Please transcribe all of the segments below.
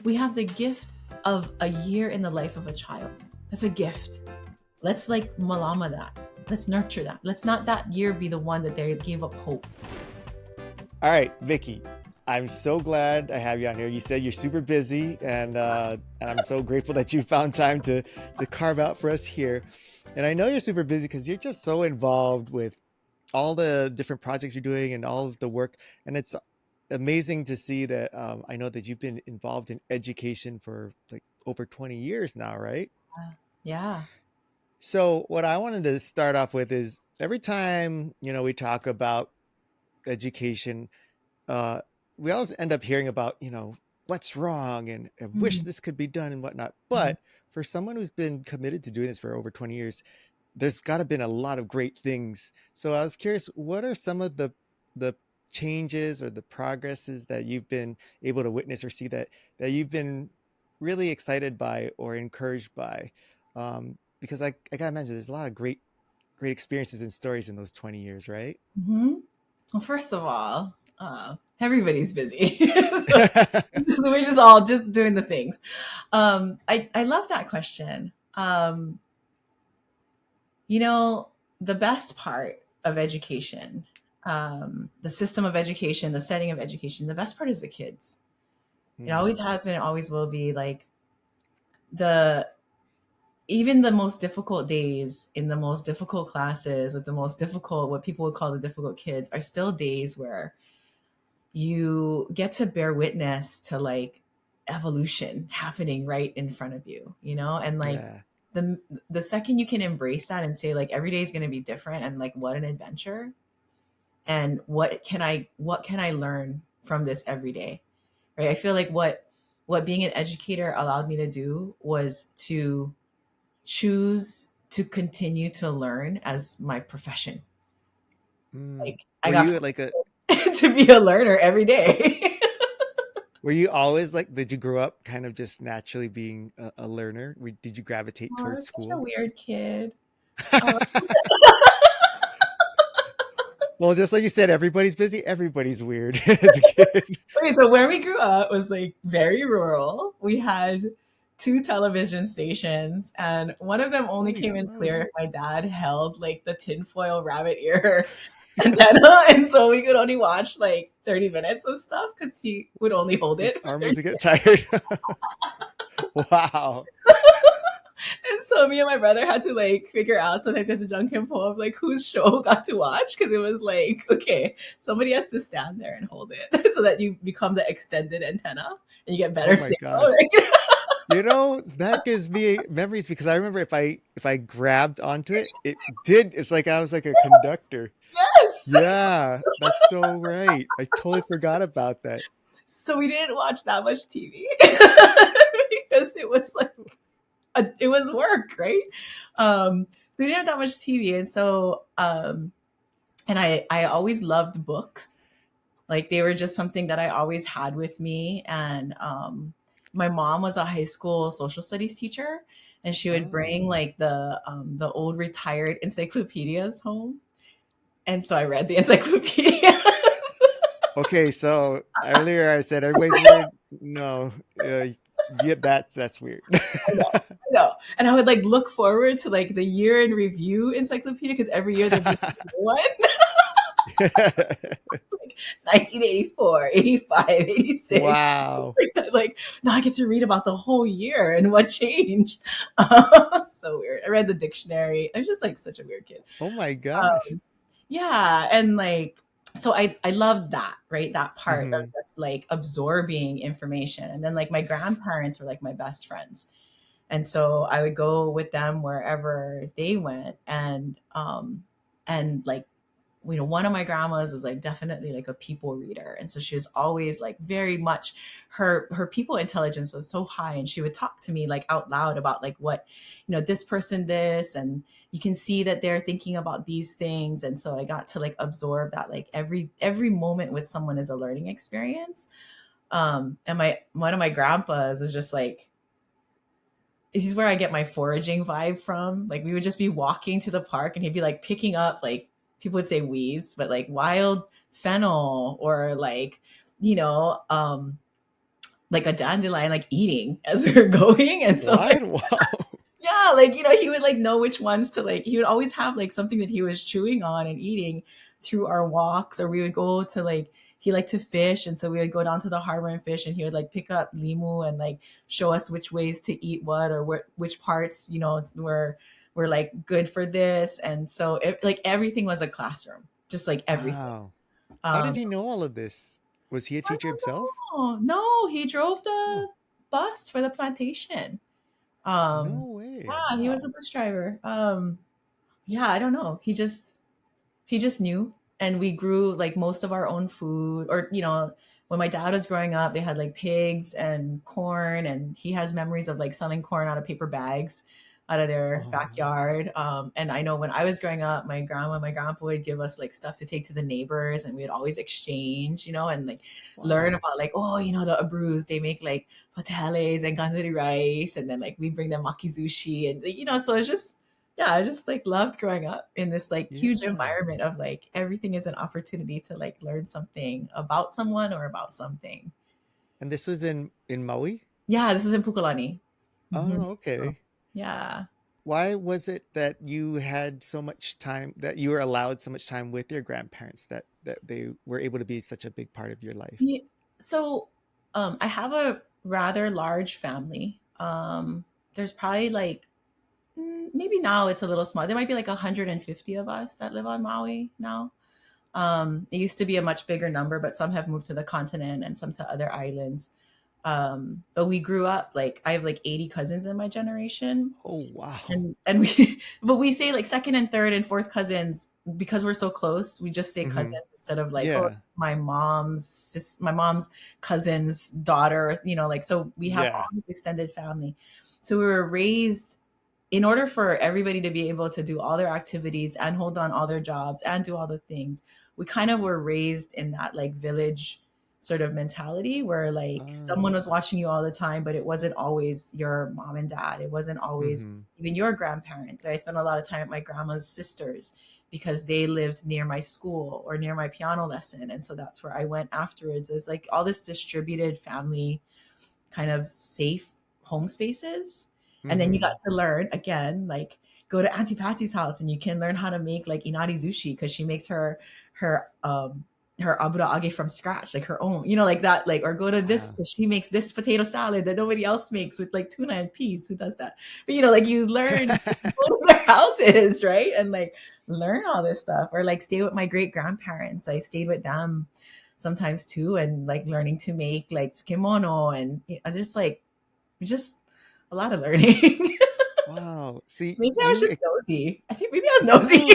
we have the gift of a year in the life of a child. That's a gift. Let's like malama that. Let's nurture that. Let's not that year be the one that they gave up hope. All right, Vicky, I'm so glad I have you on here. You said you're super busy, and I'm so grateful that you found time to carve out for us here. And I know you're super busy because you're just so involved with all the different projects you're doing and all of the work. And it's amazing to see that I know that you've been involved in education for like over 20 years now, right? Yeah. So what I wanted to start off with is every time, we talk about education, uh, we always end up hearing about, what's wrong and I wish Mhm. this could be done and whatnot. Mhm. But for someone who's been committed to doing this for over 20 years, there's got to been a lot of great things. So I was curious, what are some of the changes or the progresses that you've been able to witness or see that you've been really excited by or encouraged by? Because I gotta mention, there's a lot of great experiences and stories in those 20 years, right? Mhm. Well, first of all, everybody's busy. So, so we're just all just doing the things. I love that question. You know, the best part of education, the system of education, the setting of education, the best part is the kids. It always Hmm. has been, it always will be like the even the most difficult days in the most difficult classes with the most difficult, what people would call the difficult kids, are still days where you get to bear witness to like evolution happening right in front of you, you know? And like Yeah. the the second you can embrace that and say like every day is going to be different and like what an adventure, and what can I learn from this every day? Right? I feel like what being an educator allowed me to do was to choose to continue to learn as my profession. Mm. Like I Were got you like a to be a learner every day. Were you always like, did you grow up kind of just naturally being a learner? Did you gravitate Oh, I towards was such a school? weird kid. Um, Well, just like you said, everybody's busy. Everybody's weird as a kid. okay, so where we grew up was like very rural. We had two television stations, and one of them only Holy came in clear smokes. if my dad held like the tinfoil rabbit ear antenna, and so we could only watch like 30 minutes of stuff because he would only hold His it for arm 30 doesn't get minutes. tired. Wow. And so me and my brother had to like figure out, sometimes had to junk him pull of like whose show got to watch, because it was like, okay, somebody has to stand there and hold it so that you become the extended antenna and you get Oh better my signal. gosh. Right? That gives me memories because I remember if I grabbed onto it, it's like I was like a Yes, conductor. yes. Yeah, that's so right. I totally forgot about that. So we didn't watch that much TV because it was like it was work, right? So we didn't have that much TV, and so and I always loved books. Like they were just something that I always had with me. And my mom was a high school social studies teacher, and she would Oh. bring like the old retired encyclopedias home. And so I read the encyclopedia. Okay, so earlier I said everybody's weird. No, yeah, that's weird. I know, I know. And I would like look forward to like the year in review encyclopedia because every year there'd be a new one. 1984, 85, 86. Wow. Like, that, like now I get to read about the whole year and what changed. So weird. I read the dictionary. I was just like such a weird kid. Oh my gosh. Um, yeah, and like so I loved that, right? That part of Hmm. just like absorbing information. And then like my grandparents were like my best friends. And so I would go with them wherever they went. And like, you know, one of my grandmas was like definitely like a people reader, and so she was always like very much, her people intelligence was so high, and she would talk to me like out loud about like what, you know, this person this, and you can see that they're thinking about these things. And so I got to like absorb that like every moment with someone is a learning experience. And my one of my grandpas is just like, he's where I get my foraging vibe from. Like we would just be walking to the park and he'd be like picking up like, people would say weeds, but like wild fennel or like, you know, like a dandelion, like eating as we were going. And so What? like, Wow. yeah, like, he would like know which ones to like, he would always have like something that he was chewing on and eating through our walks. Or we would go to like, he liked to fish. And so we would go down to the harbor and fish, and he would like pick up limu and like show us which ways to eat what, or which parts, were like good for this. And so like everything was a classroom, just like everything. Wow. How did Um, he know all of this? Was he a I teacher don't himself? know. No, he drove Huh. the bus for the plantation. No way. Yeah, he was a Wow. bus driver. Yeah, I don't know. He just knew. And we grew like most of our own food. Or, when my dad was growing up, they had like pigs and corn, and he has memories of like selling corn out of paper bags out of their Oh, backyard. And I know when I was growing up, my grandma and my grandpa would give us like stuff to take to the neighbors, and we'd always exchange, and like learn wow. about like, oh, the Abrus, they make like pateles and ganzuri rice, and then like we bring them makizushi, and so it's just, yeah, I just like loved growing up in this like huge Yeah. environment of like everything is an opportunity to like learn something about someone or about something. And this was in Maui? Yeah, this is in Pukulani. Mhm. Oh, okay. Yeah. Why was it that you had so much time, that you were allowed so much time with your grandparents, that they were able to be such a big part of your life? Ye- So, I have a rather large family. There's probably like, maybe now it's a little small. There might be like 150 of us that live on Maui now. It used to be a much bigger number, but some have moved to the continent and some to other islands. But we grew up like, I have like 80 cousins in my generation. Oh, wow. And we but we say like second and third and fourth cousins because we're so close. We just say Hmm. cousins instead of like, oh, Yeah. my mom's cousin's daughter, like, so we have all Yeah. this extended family. So we were raised in order for everybody to be able to do all their activities and hold on all their jobs and do all the things. We kind of were raised in that like village sort of mentality where like someone Oh. was watching you all the time, but it wasn't always your mom and dad. It wasn't always Hmm. even your grandparents. Right? I spent a lot of time at my grandma's sisters because they lived near my school or near my piano lesson. And so that's where I went afterwards. It's like all this distributed family kind of safe home spaces. And then you got Hmm. to learn again, like go to Auntie Patsy's house and you can learn how to make like inari sushi because she makes her abura age from scratch, like her own, like that, like, or go to this Wow. because she makes this potato salad that nobody else makes with like tuna and peas. Who does that? But like you learn, you go to their houses, right? And like learn all this stuff. Or like stay with my great grandparents. I stayed with them sometimes too, and like learning to make like tsukemono, and I just like just a lot of learning. Wow. See, Maybe I was you just nosy. I think maybe I was nosy.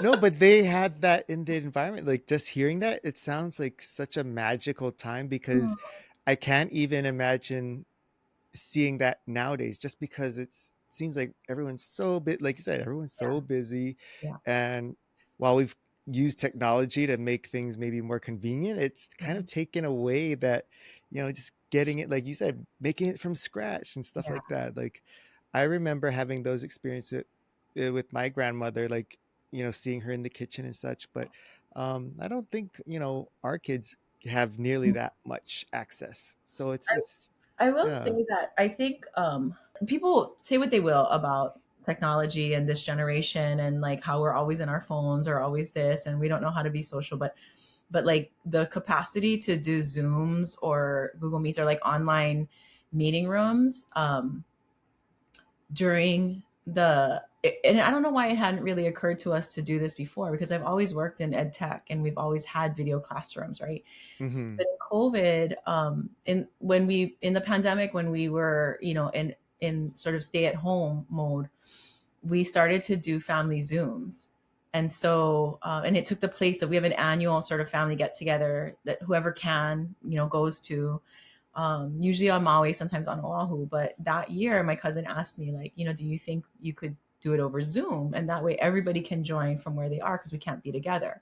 no, no, but they had that in the environment. Like just hearing that, it sounds like such a magical time because I can't even imagine seeing that nowadays just because seems like everyone's so bit like you said, everyone's Yeah, so busy. yeah, And while we've used technology to make things maybe more convenient, it's kind yeah, of taken away that, just getting it, like you said, making it from scratch and stuff yeah. like that. Like I remember having those experiences with my grandmother, like, seeing her in the kitchen and such. But I don't think, our kids have nearly that much access. So it's I will yeah. say that I think people say what they will about technology and this generation and like how we're always in our phones or always this and we don't know how to be social, but like the capacity to do Zooms or Google Meets or like online meeting rooms during the and I don't know why it hadn't really occurred to us to do this before because I've always worked in ed tech and we've always had video classrooms, right? Hmm. But in COVID, in the pandemic, when we were, in sort of stay at home mode, we started to do family Zooms. And so, and it took the place of, we have an annual sort of family get together that whoever can, goes to, usually on Maui, sometimes on Oahu. But that year, my cousin asked me, like, do you think you could do it over Zoom? And that way everybody can join from where they are because we can't be together.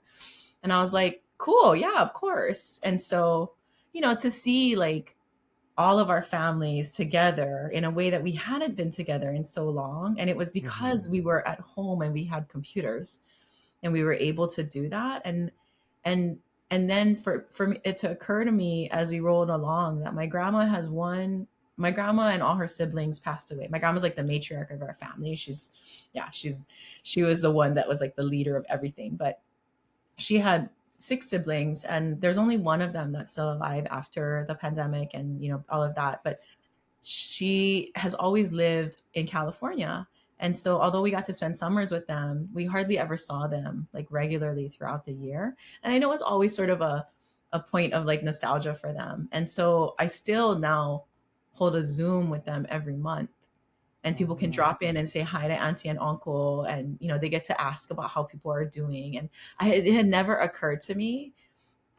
And I was like, cool, yeah, of course. And so, to see like all of our families together in a way that we hadn't been together in so long. And it was because Hmm. we were at home and we had computers and we were able to do that. And And then for me, it to occur to me as we rolled along that my grandma and all her siblings passed away. My grandma's like the matriarch of our family. She was the one that was like the leader of everything. But she had six siblings, and there's only one of them that's still alive after the pandemic and all of that. But she has always lived in California. And so, although we got to spend summers with them, we hardly ever saw them like regularly throughout the year. And I know it's always sort of a point of like nostalgia for them. And so, I still now hold a Zoom with them every month. And Oh people can wow. drop in and say hi to auntie and uncle. And, they get to ask about how people are doing. And it had never occurred to me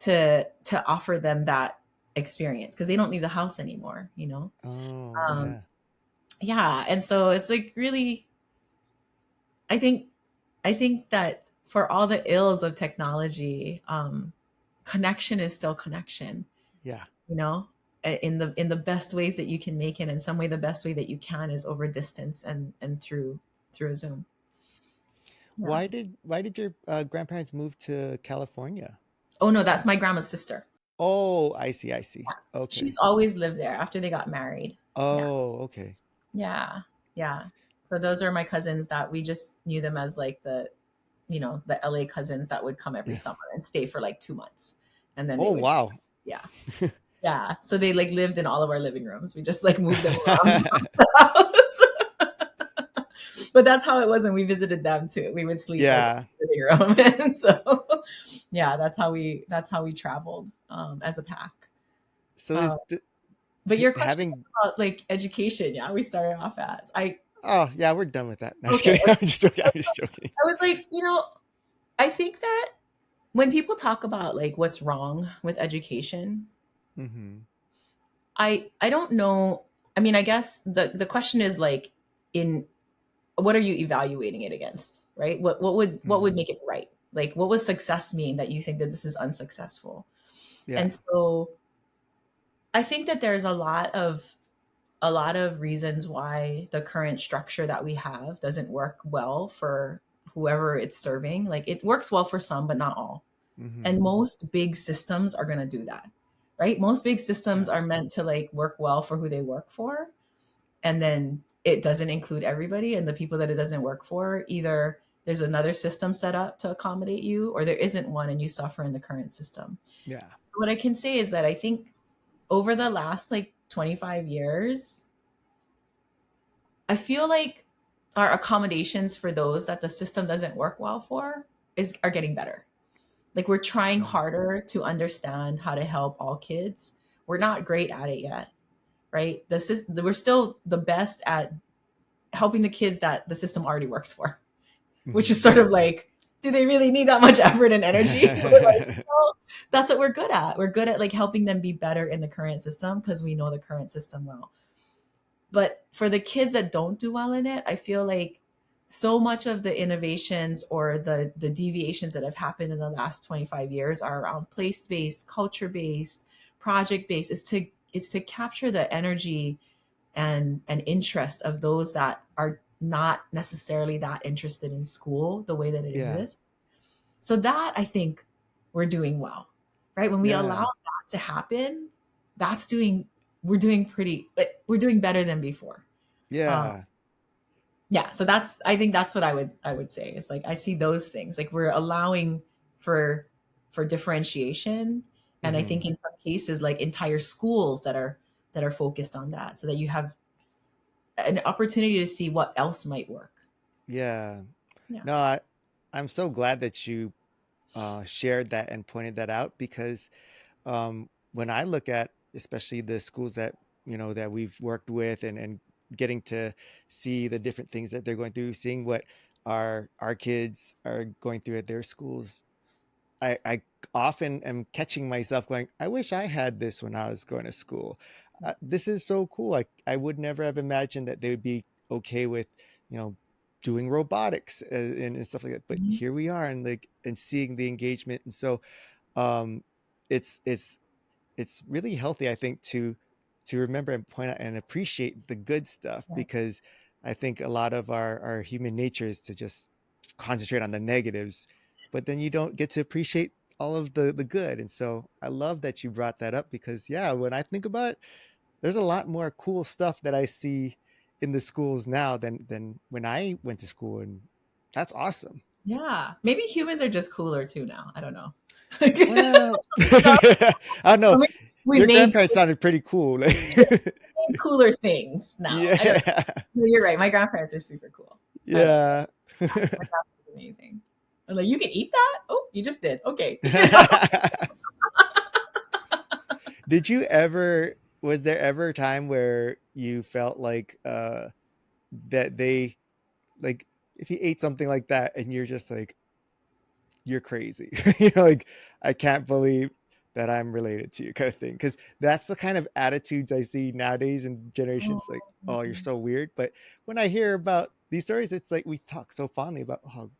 to offer them that experience because they don't leave the house anymore. Oh Um, yeah. yeah, and so it's like really, I think I think that for all the ills of technology, connection is still connection, Yeah. you know, in the best ways that you can make it. In some way, the best way that you can is over distance and through a Zoom. Yeah. Why did your grandparents move to California? Oh no, that's my grandma's sister. Oh, I see, I see. She's Okay. always lived there after they got married. Yeah. Oh, okay. Yeah. Yeah. So those are my cousins that we just knew them as like the LA cousins that would come every Yeah. summer and stay for like 2 months. And then they Oh would, wow. yeah. Yeah. So they like lived in all of our living rooms. We just like moved them around the house. But that's how it was when we visited them too. We would sleep like Yeah. in the living room. And so yeah, that's how we traveled as a pack. So is Um, but your question having about like education, yeah, we started off as oh yeah, we're done with that. No, I'm just okay. kidding. I'm just joking. I'm just joking. I was like, I think that when people talk about like what's wrong with education, Hmm. I don't know. I mean, I guess the question is like in what are you evaluating it against, right? What would Hmm. make it right? Like what would success mean that you think that this is unsuccessful? Yeah. And so I think that there's a lot of reasons why the current structure that we have doesn't work well for whoever it's serving. Like it works well for some, but not all. And Hmm. most big systems are going to do that, right? Most big Yeah. systems are meant to like work well for who they work for. And then it doesn't include everybody. And the people that it doesn't work for, either there's another system set up to accommodate you, or there isn't one and you suffer in the current system. Yeah. So what I can say is that I think over the last like 25 years, I feel like our accommodations for those that the system doesn't work well for are getting better. Like we're trying Yeah. harder to understand how to help all kids. We're not great at it yet, right? We're still the best at helping the kids that the system already works for, which is Hmm. sort of like, do they really need that much effort and energy? We're like, no, that's what we're good at. We're good at like helping them be better in the current system because we know the current system well. But for the kids that don't do well in it, I feel like so much of the innovations or the deviations that have happened in the last 25 years are around place-based, culture-based, project-based, is to capture the energy and interest of those that are not necessarily that interested in school the way that it Yeah. exists. So that I think we're doing well, right? When we allow Yeah. that to happen, that's doing we're doing we're doing better than before. Um, Yeah. yeah, so I think that's what I would say. It's like I see those things. Like we're allowing for for differentiation. And I think Hmm. in some cases like entire schools that are focused on that so that you have an opportunity to see what else might work. Yeah. Yeah. No, I'm so glad that you shared that and pointed that out because when I look at especially the schools that that we've worked with and getting to see the different things that they're going through, seeing what our kids are going through at their schools, I often am catching myself going, I wish I had this when I was going to school. This is so cool. I would never have imagined that they would be okay with, you know, doing robotics and stuff like that. But Mhm. here we are, and like and seeing the engagement, and so um, it's really healthy, I think, to remember and point out and appreciate the good stuff Yeah. because I think a lot of our human nature is to just concentrate on the negatives, but then you don't get to appreciate all of the good. And so I love that you brought that up because yeah, when I think about it, there's a lot more cool stuff that I see in the schools now than when I went to school, and that's awesome. Yeah. Maybe humans are just cooler too now. I don't know. Well, No, I don't I know. mean, we Your made grandparents sounded pretty cool. cooler things now. I don't know. Yeah. No, you're right. My grandparents are super cool. I love it. Yeah. My grandpa's amazing. I'm like, you can eat that? Oh, you just did. Okay. Did you ever, was there ever a time where you felt like that they like if you ate something like that and you're just like you're crazy. Like I can't believe that I'm related to you kind of thing. Because that's the kind of attitudes I see nowadays in generations like, oh, you're so weird. But when I hear about these stories, it's like we talk so fondly about how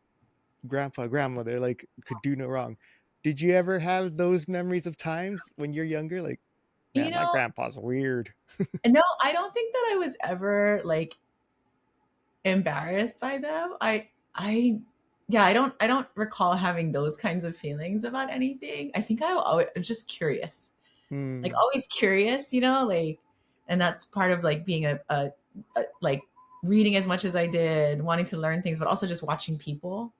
grandpa, grandmother like could do no wrong. Did you ever have those memories of times when you're younger? Like, You man, my know, grandpa's weird. no, I don't think that I was ever like embarrassed by them. Yeah, I don't recall having those kinds of feelings about anything. I think I was just curious, like Hmm. always curious, like, and that's part of like being like reading as much as I did, wanting to learn things, but also just watching people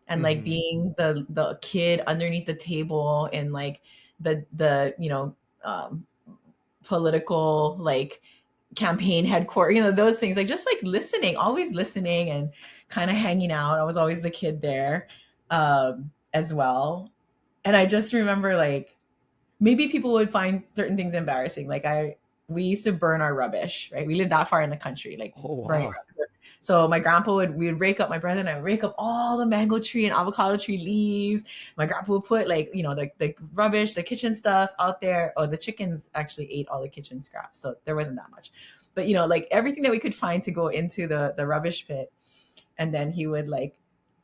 and like Mm-hmm. being the kid underneath the table and like the um, political like campaign headquarters, those things, like just like listening, always listening and kind of hanging out. I was always the kid there as well. And I just remember like maybe people would find certain things embarrassing. Like we used to burn our rubbish, right? We lived that far in the country, like Oh burning wow. rubbish. So my grandpa we would rake up, my brother and I would rake up all the mango tree and avocado tree leaves. My grandpa would put like, the rubbish, the kitchen stuff out there. Oh, the chickens actually ate all the kitchen scraps. So there wasn't that much. But like everything that we could find to go into the rubbish pit. And then he would like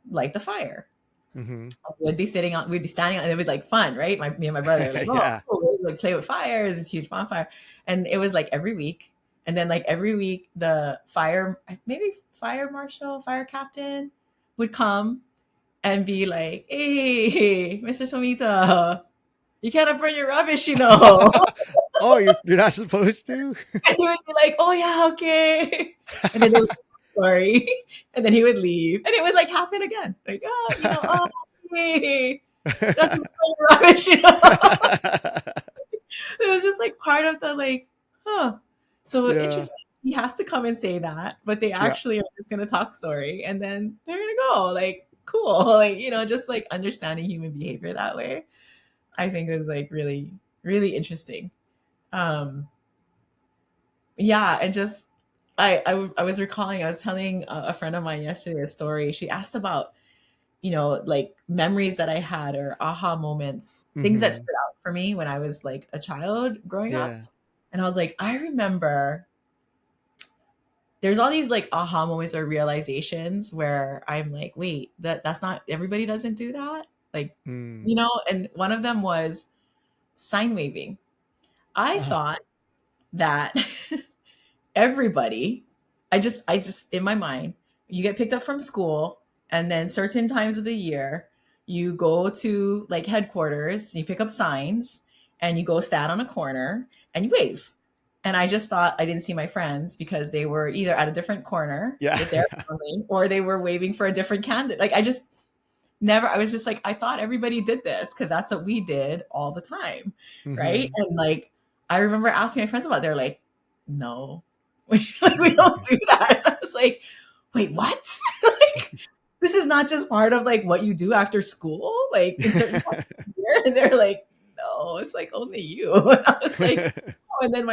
light the fire. Mm-hmm. We'd be standing on, and it was like fun, right? Me and my brother, like, oh, Yeah. cool. We'd like play with fires, this huge bonfire. And it was like every week. And then like every week, the maybe fire marshal, fire captain would come and be like, hey, Mr. Tomita, you can't burn your rubbish, Oh, you're not supposed to? And he would be like, oh, yeah, okay. And then they would, sorry. And then he would leave. And it would like happen again. Like, oh, oh, hey, that's just rubbish, It was just like part of the like, huh. So Yeah. interesting. He has to come and say that, but they Yeah. actually are just gonna talk story and then they're gonna go. Like, cool. Like, just like understanding human behavior that way, I think was like really, really interesting. Um, yeah, and just I was recalling, I was telling a friend of mine yesterday a story. She asked about, like memories that I had or aha moments, things that Mm-hmm. stood out for me when I was like a child growing up. Yeah. And I was like, I remember there's all these like aha moments or realizations where I'm like, wait, that's not, everybody doesn't do that. Like, Mm. and one of them was sign waving. I Uh, thought that everybody, I just in my mind, you get picked up from school and then certain times of the year you go to like headquarters, you pick up signs and you go stand on a corner and you wave. And I just thought I didn't see my friends because they were either at a different corner yeah. with their family or they were waving for a different candidate. Like I was just like, I thought everybody did this because that's what we did all the time. Right. Mm-hmm. And like, I remember asking my friends about it. They're like, no, we don't do that. I was like, wait, what? Like, this is not just part of like what you do after school, like in certain times of the year. And they're like, no, it's like only you. And I was like, oh. And then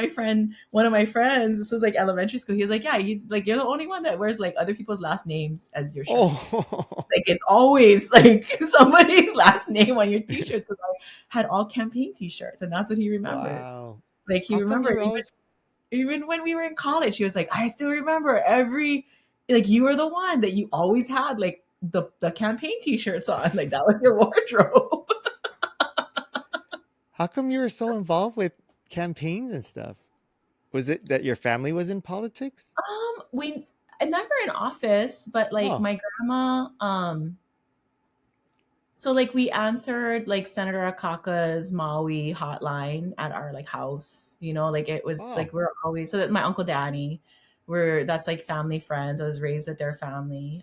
one of my friends, this was like elementary school, he was like, yeah, you're the only one that wears like other people's last names as your shirts. Oh. Like it's always like somebody's last name on your t-shirts because I had all campaign t-shirts and that's what he remembered. Wow. Like he How come you remembered were always even when we were in college, he was like, I still remember like you were the one that you always had like the campaign t-shirts on. Like that was your wardrobe. how come you were so involved with campaigns and stuff? Was it that your family was in politics? We never in office, but like Oh. my grandma, So like we answered like Senator Akaka's Maui hotline at our like house, like it was Oh, like we're always, so that's my Uncle Danny. That's like family friends. I was raised with their family.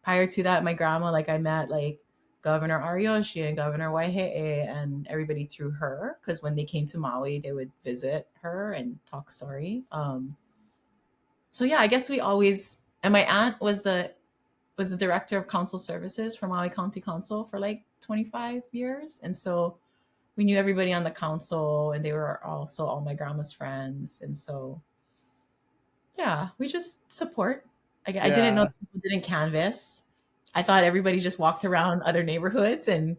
Prior to that, my grandma, like I met like Governor Ariyoshi and Governor Waihee and everybody through her, because when they came to Maui, they would visit her and talk story. So yeah, I guess we always, and my aunt was the director of council services for Maui County Council for like 25 years. And so we knew everybody on the council, and they were also all my grandma's friends. And so, yeah, we just support. I didn't know yeah. people didn't canvas. I thought everybody just walked around other neighborhoods and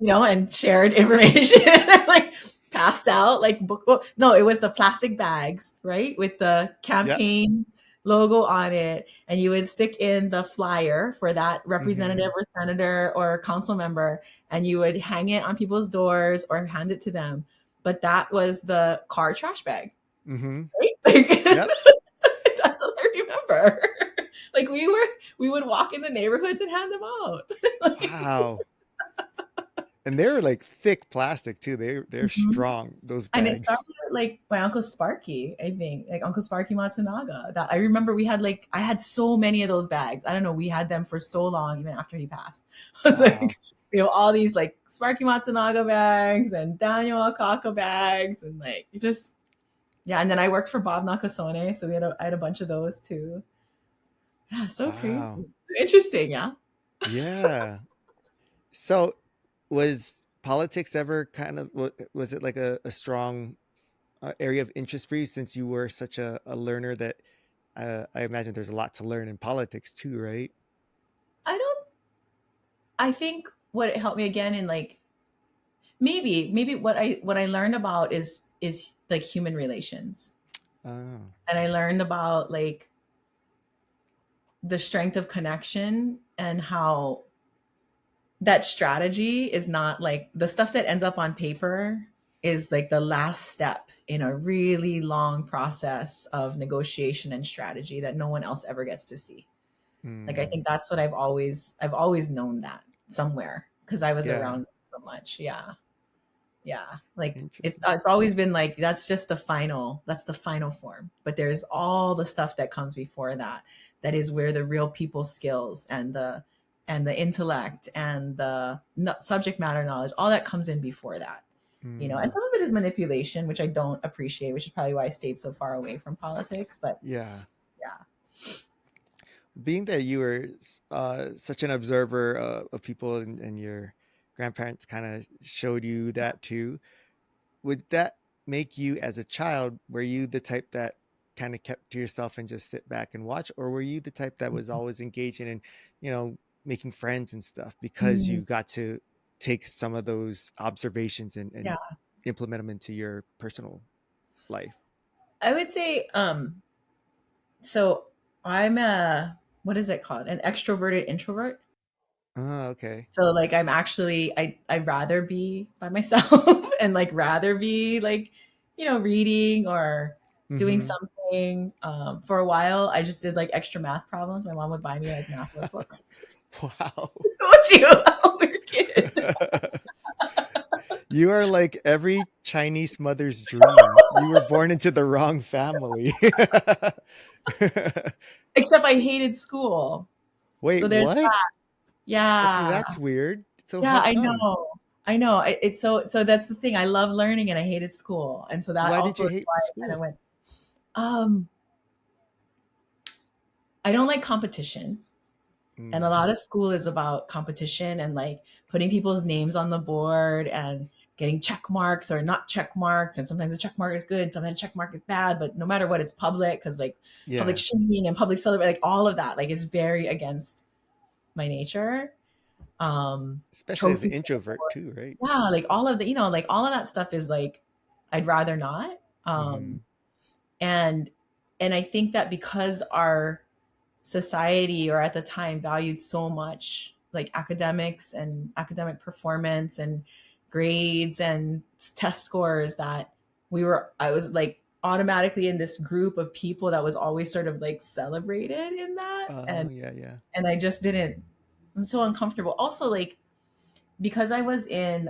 and shared information, like passed out like book. Oh, no, it was the plastic bags, right, with the Yeah. campaign logo on it, and you would stick in the flyer for that representative Hmm. or senator or council member, and you would hang it on people's doors or hand it to them. But that was the car trash bag, Hmm. right? Like, Yep. that's what I remember. Like we would walk in the neighborhoods and hand them out. Like, Wow. And they're like thick plastic too. They're mhm. strong, those And it bags. started with, like, my Uncle Sparky, I think, like Uncle Sparky Matsunaga. That I remember we had like I had so many of those bags. I don't know, we had them for so long, even after he passed. I was Wow. like, all these like Sparky Matsunaga bags and Daniel Akaka bags, and like just yeah. And then I worked for Bob Nakasone, so I had a bunch of those too. Yeah, so Wow. crazy, interesting. Yeah. Yeah. So was politics ever kind of was it like a strong area of interest for you since you were such a learner that I imagine there's a lot to learn in politics too, right? I don't. I think what it helped me again in like maybe what I learned about is like human relations, Oh. and I learned about like the strength of connection, and how that strategy is not like the stuff that ends up on paper, is like the last step in a really long process of negotiation and strategy that no one else ever gets to see. Like I Mm. think that's what I've always known that somewhere, because I was Yeah. around so much. Yeah. Yeah, like Interesting. it's always been like that's the final form, but there's all the stuff that comes before that, that is where the real people skills and the intellect and the subject matter knowledge, all that comes in before that. And Mm. some of it is manipulation, which I don't appreciate, which is probably why I stayed so far away from politics. But Yeah. yeah. Being that you were such an observer of people and your grandparents kind of showed you that too, would that make you as a child, were you the type that kind of kept to yourself and just sit back and watch, or were you the type that was always engaging and making friends and stuff because Mhm. you got to take some of those observations Yeah, and implement them into your personal life? I would say so I'm a, what is it called, an extroverted introvert. Oh, okay. So like I'm actually I'd rather be by myself and like rather be like, reading or doing Mm-hmm. something. For a while I just did like extra math problems. My mom would buy me like math workbooks. Wow. So what you a weird kid. You are like every Chinese mother's dream. You were born into the wrong family. Except I hated school. Wait, So there's what? Okay, yeah. that's weird. So Yeah, how I come? know. I know. It's so that's the thing. I love learning and I hated school. And so that Why did also you is hate why I kind of school? went, um, I don't like competition. And a Mm, lot of school is about competition and like putting people's names on the board and getting check marks or not check marks. And sometimes a check mark is good, sometimes a check mark is bad. But no matter what, it's public, because like public yeah, shaming and public celebrate, like all of that, like is very against my nature. especially as an Trophies and introvert too, awards, right? yeah, like all of the, like all of that stuff is like I'd rather not. Mm-hmm. And and I think that because our society, or at the time, valued so much like academics and academic performance and grades and test scores, that I was like automatically in this group of people that was always sort of like celebrated in that. Oh, and yeah, yeah. and I just didn't, I was so uncomfortable. Also, like because I was in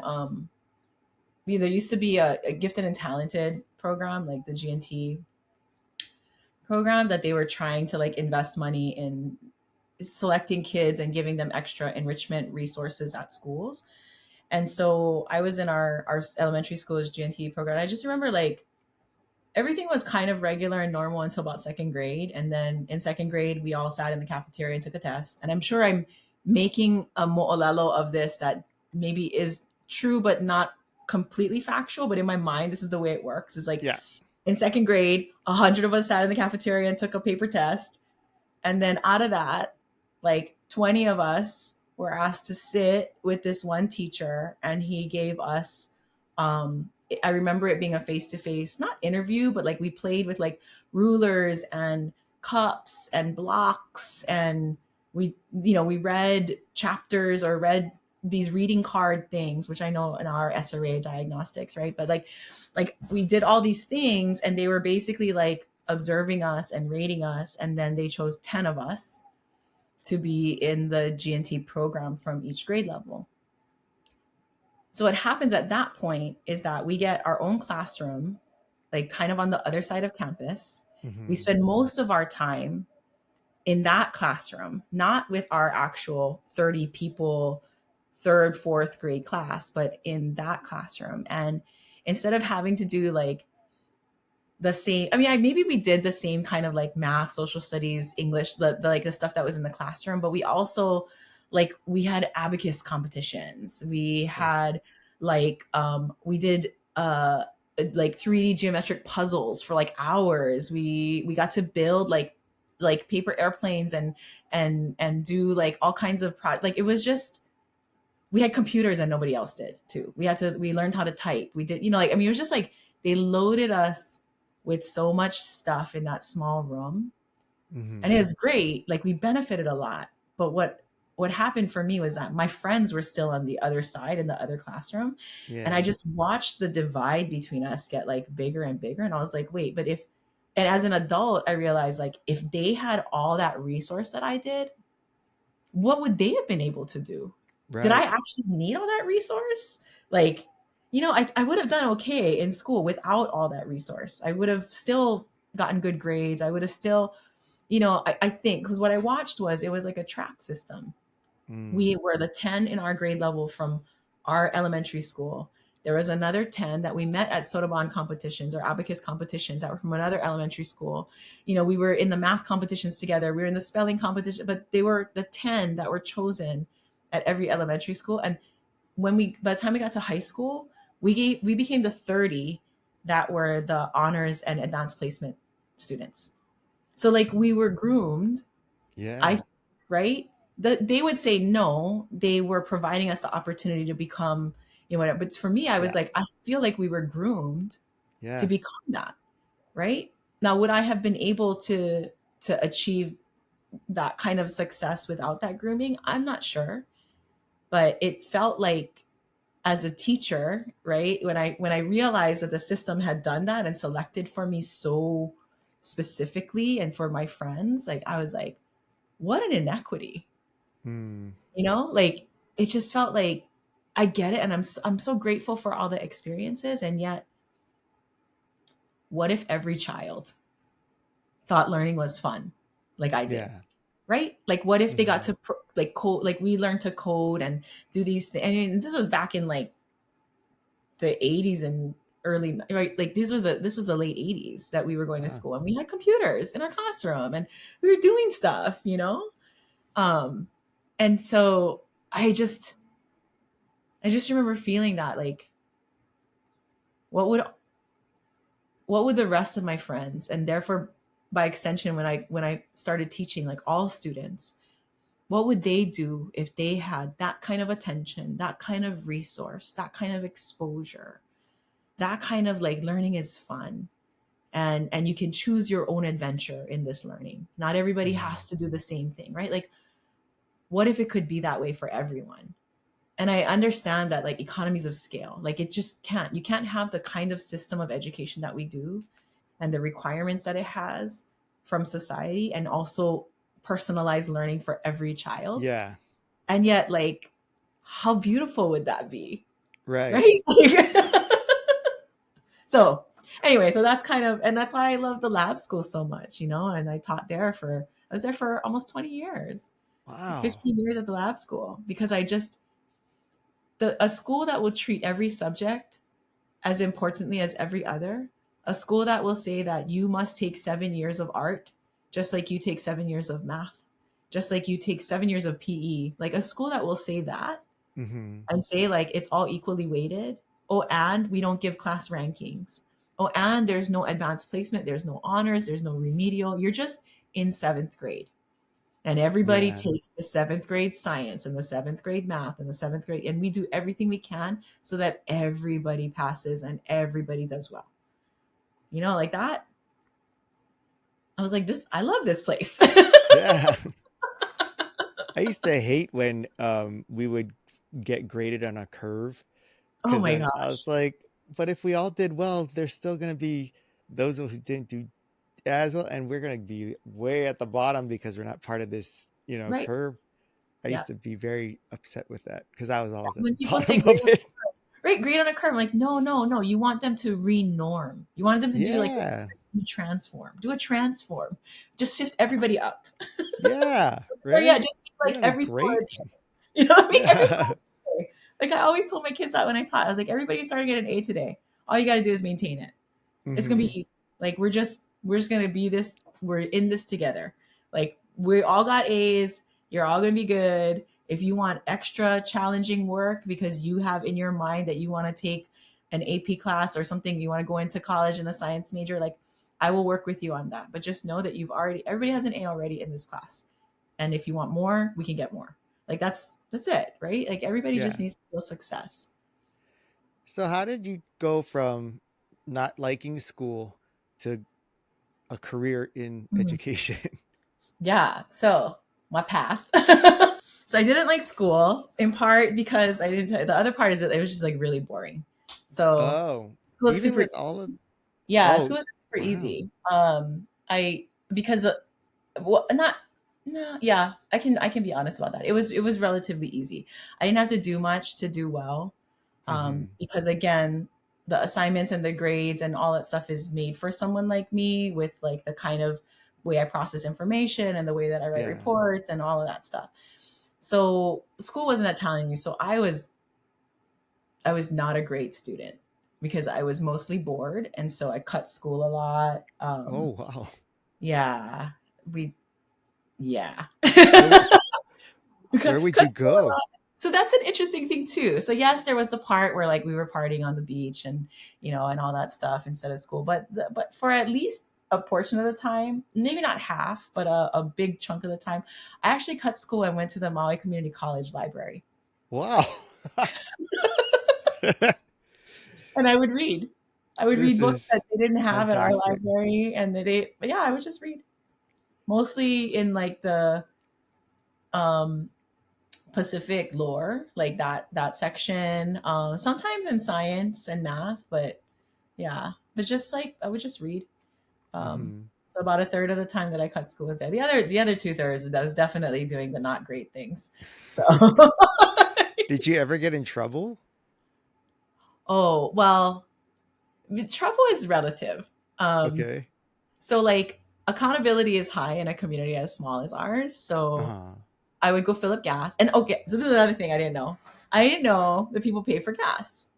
there used to be a gifted and talented program, like the GNT program, that they were trying to like invest money in selecting kids and giving them extra enrichment resources at schools. And so I was in our elementary school's GNT program. I just remember like everything was kind of regular and normal until about second grade. And then in second grade, we all sat in the cafeteria and took a test. And I'm sure I'm making a mo'olelo of this that maybe is true, but not completely factual. But in my mind, this is the way it works. Is like Yeah. in second grade, 100 of us sat in the cafeteria and took a paper test. And then out of that, like 20 of us were asked to sit with this one teacher, and he gave us, I remember it being a face to face, not interview, but like we played with like rulers and cups and blocks. And we read chapters or read these reading card things, which I know in our SRA diagnostics, right? But like we did all these things, and they were basically like observing us and rating us, and then they chose 10 of us to be in the GNT program from each grade level. So what happens at that point is that we get our own classroom, like kind of on the other side of campus. We Hmm. spend most of our time in that classroom, not with our actual 30 people third, fourth grade class, but in that classroom. And instead of having to do like the same, I mean, maybe we did the same kind of like math, social studies, English, the like the stuff that was in the classroom, but we also like we had abacus competitions. We Oh, had like we did like 3D geometric puzzles for like hours. We got to build like paper airplanes and do like all kinds of like it was just, we had computers and nobody else did too. We learned how to type. We did, like, I mean, it was just like they loaded us with so much stuff in that small room. And hmm. it was great. Like we benefited a lot. But what happened for me was that my friends were still on the other side in the other classroom. And I Yeah. just watched the divide between us get like bigger and bigger. And I was like, wait, but if, and as an adult, I realized like if they had all that resource that I did, what would they have been able to do? Did I Right. actually need all that resource? Like, I would have done okay in school without all that resource. I would have still gotten good grades. I would have still, I think, because what I watched was it was like a track system. Mm. We were the 10 in our grade level from our elementary school. There was another 10 that we met at Sotoban competitions or abacus competitions that were from another elementary school. We were in the math competitions together. We were in the spelling competition, but they were the 10 that were chosen at every elementary school. And by the time we got to high school, we became the 30 that were the honors and advanced placement students. So like we were groomed. I Yeah. right? They would say no, they were providing us the opportunity to become, whatever. But for me, I was Yeah. like, I feel like we were groomed to Yeah. become that, right? Now, would I have been able to achieve that kind of success without that grooming? I'm not sure, but it felt like as a teacher, right? When I realized that the system had done that and selected for me so specifically and for my friends, like I was like, what an inequity. Mm. Like it just felt like I get it, and I'm so grateful for all the experiences, and yet what if every child thought learning was fun like I did, Yeah. right? Like what if they got Hmm. to like code, like we learned to code and do these things. I mean, this was back in like the 80s and early, right? Like this was the late 80s that we were going to Wow. school, and we had computers in our classroom and we were doing stuff. um and so I just remember feeling that like what would the rest of my friends, and therefore by extension when I started teaching like all students, what would they do if they had that kind of attention, that kind of resource, that kind of exposure, that kind of like learning is fun, and you can choose your own adventure in this learning. Not everybody Hmm. has to do the same thing, right? Like what if it could be that way for everyone? And I understand that like economies of scale, like it just can't, you can't have the kind of system of education that we do and the requirements that it has from society, and also personalized learning for every child. Yeah. And yet like how beautiful would that be? Right. Right? Like, so anyway, so that's kind of, and that's why I love the lab school so much, and I taught there for, I was there for almost 20 years, like Wow. 15 years at the lab school, because I just, a school that will treat every subject as importantly as every other, a school that will say that you must take 7 years of art, just like you take 7 years of math, just like you take 7 years of PE, like a school that will say that Hmm. and say like it's all equally weighted. Oh, and we don't give class rankings. Oh, and there's no advanced placement, there's no honors, there's no remedial. You're just in seventh grade. And everybody Yeah. takes the seventh grade science and the seventh grade math and the seventh grade, and we do everything we can so that everybody passes and everybody does well. Like that. I was like, this, I love this place. Yeah. I used to hate when we would get graded on a curve Oh because my then I gosh. was like, but if we all did well, there's still going to be those who didn't do as well, and we're going to be way at the bottom because we're not part of this, Right. curve. I Yeah. used to be very upset with that because I was always at When the people say bottom grade of it. right, grade on a curve. I'm like, no, no, no. You want them to re-norm. You want them to do like Yeah. a transform. Do a transform. Just shift everybody up. Yeah. Or yeah, Right. just We're like going to be every score. great. What I mean? Every Yeah. score. Like I always told my kids that when I taught, I was like, everybody's starting to get an A today. All you got to do is maintain it. It's gonna be Hmm. easy. Like we're just gonna be this. We're in this together. Like we all got A's. You're all gonna be good. If you want extra challenging work because you have in your mind that you want to take an AP class or something, you want to go into college in a science major, like I will work with you on that. But just know that everybody has an A already in this class. And if you want more, we can get more. Like that's it, right? Like everybody just Yeah. needs to feel success. So how did you go from not liking school to a career in Mhm. education? Yeah. So my path. So I didn't like school in part because I didn't. The other part is that it was just like really boring. So Oh, school is even super with easy. all of Yeah, oh, school is super wow. easy. I because well, not no, yeah. I can be honest about that. It was relatively easy. I didn't have to do much to do well, Hmm. because again, the assignments and the grades and all that stuff is made for someone like me with like the kind of way I process information and the way that I write Yeah. reports and all of that stuff. So school wasn't that challenging. So I was not a great student because I was mostly bored, and so I cut school a lot. Oh, wow. Yeah, we yeah. Where would cut where would you school a go? lot. So that's an interesting thing too. So yes, there was the part where like we were partying on the beach and and all that stuff instead of school. But for at least a portion of the time, maybe not half, but a big chunk of the time, I actually cut school and went to the Maui Community College library, Wow. and I would read. I would read This books is that they didn't have at our fantastic. library, and but yeah, I would just read mostly in like the um Pacific lore, like that section. Sometimes in science and math, but yeah, but just like I would just read. Hmm. So about a third of the time that I cut school was there. The other 2/3 that was definitely doing the not great things. So Did you ever get in trouble? oh well, trouble is relative. Um, Okay. so like accountability is high in a community as small as ours. So Uh-huh. I would go fill up gas. And okay, so this is another thing I didn't know. I didn't know that people pay for gas.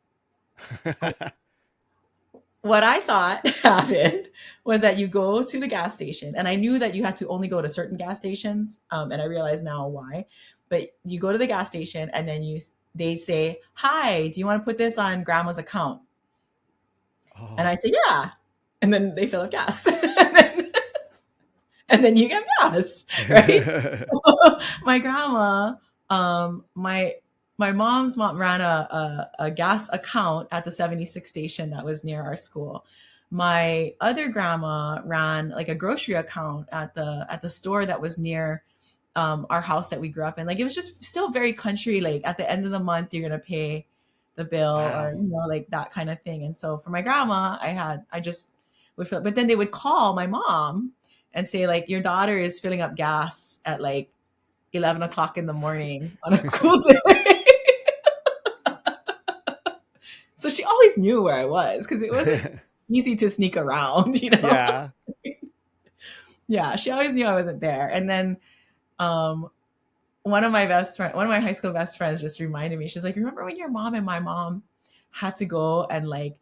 What I thought happened was that you go to the gas station, and I knew that you had to only go to certain gas stations, and I realize now why. But you go to the gas station, and then they say, "Hi, do you want to put this on Grandma's account?" And Oh. I say, "Yeah," and then they fill up gas, and then you get gas, right? My grandma, my mom's mom ran a gas account at the 76 station that was near our school. My other grandma ran like a grocery account at the store that was near our house that we grew up in. Like it was just still very country. Like at the end of the month, you're gonna pay the bill or Wow. like that kind of thing. And so for my grandma, I just would fill, but then they would call my mom and say like your daughter is filling up gas at like 11 o'clock in the morning on a school day. So she always knew where I was because it wasn't easy to sneak around, you know? Yeah. Yeah, she always knew I wasn't there. And then um, one of my high school best friends just reminded me, she's like, remember when your mom and my mom had to go and like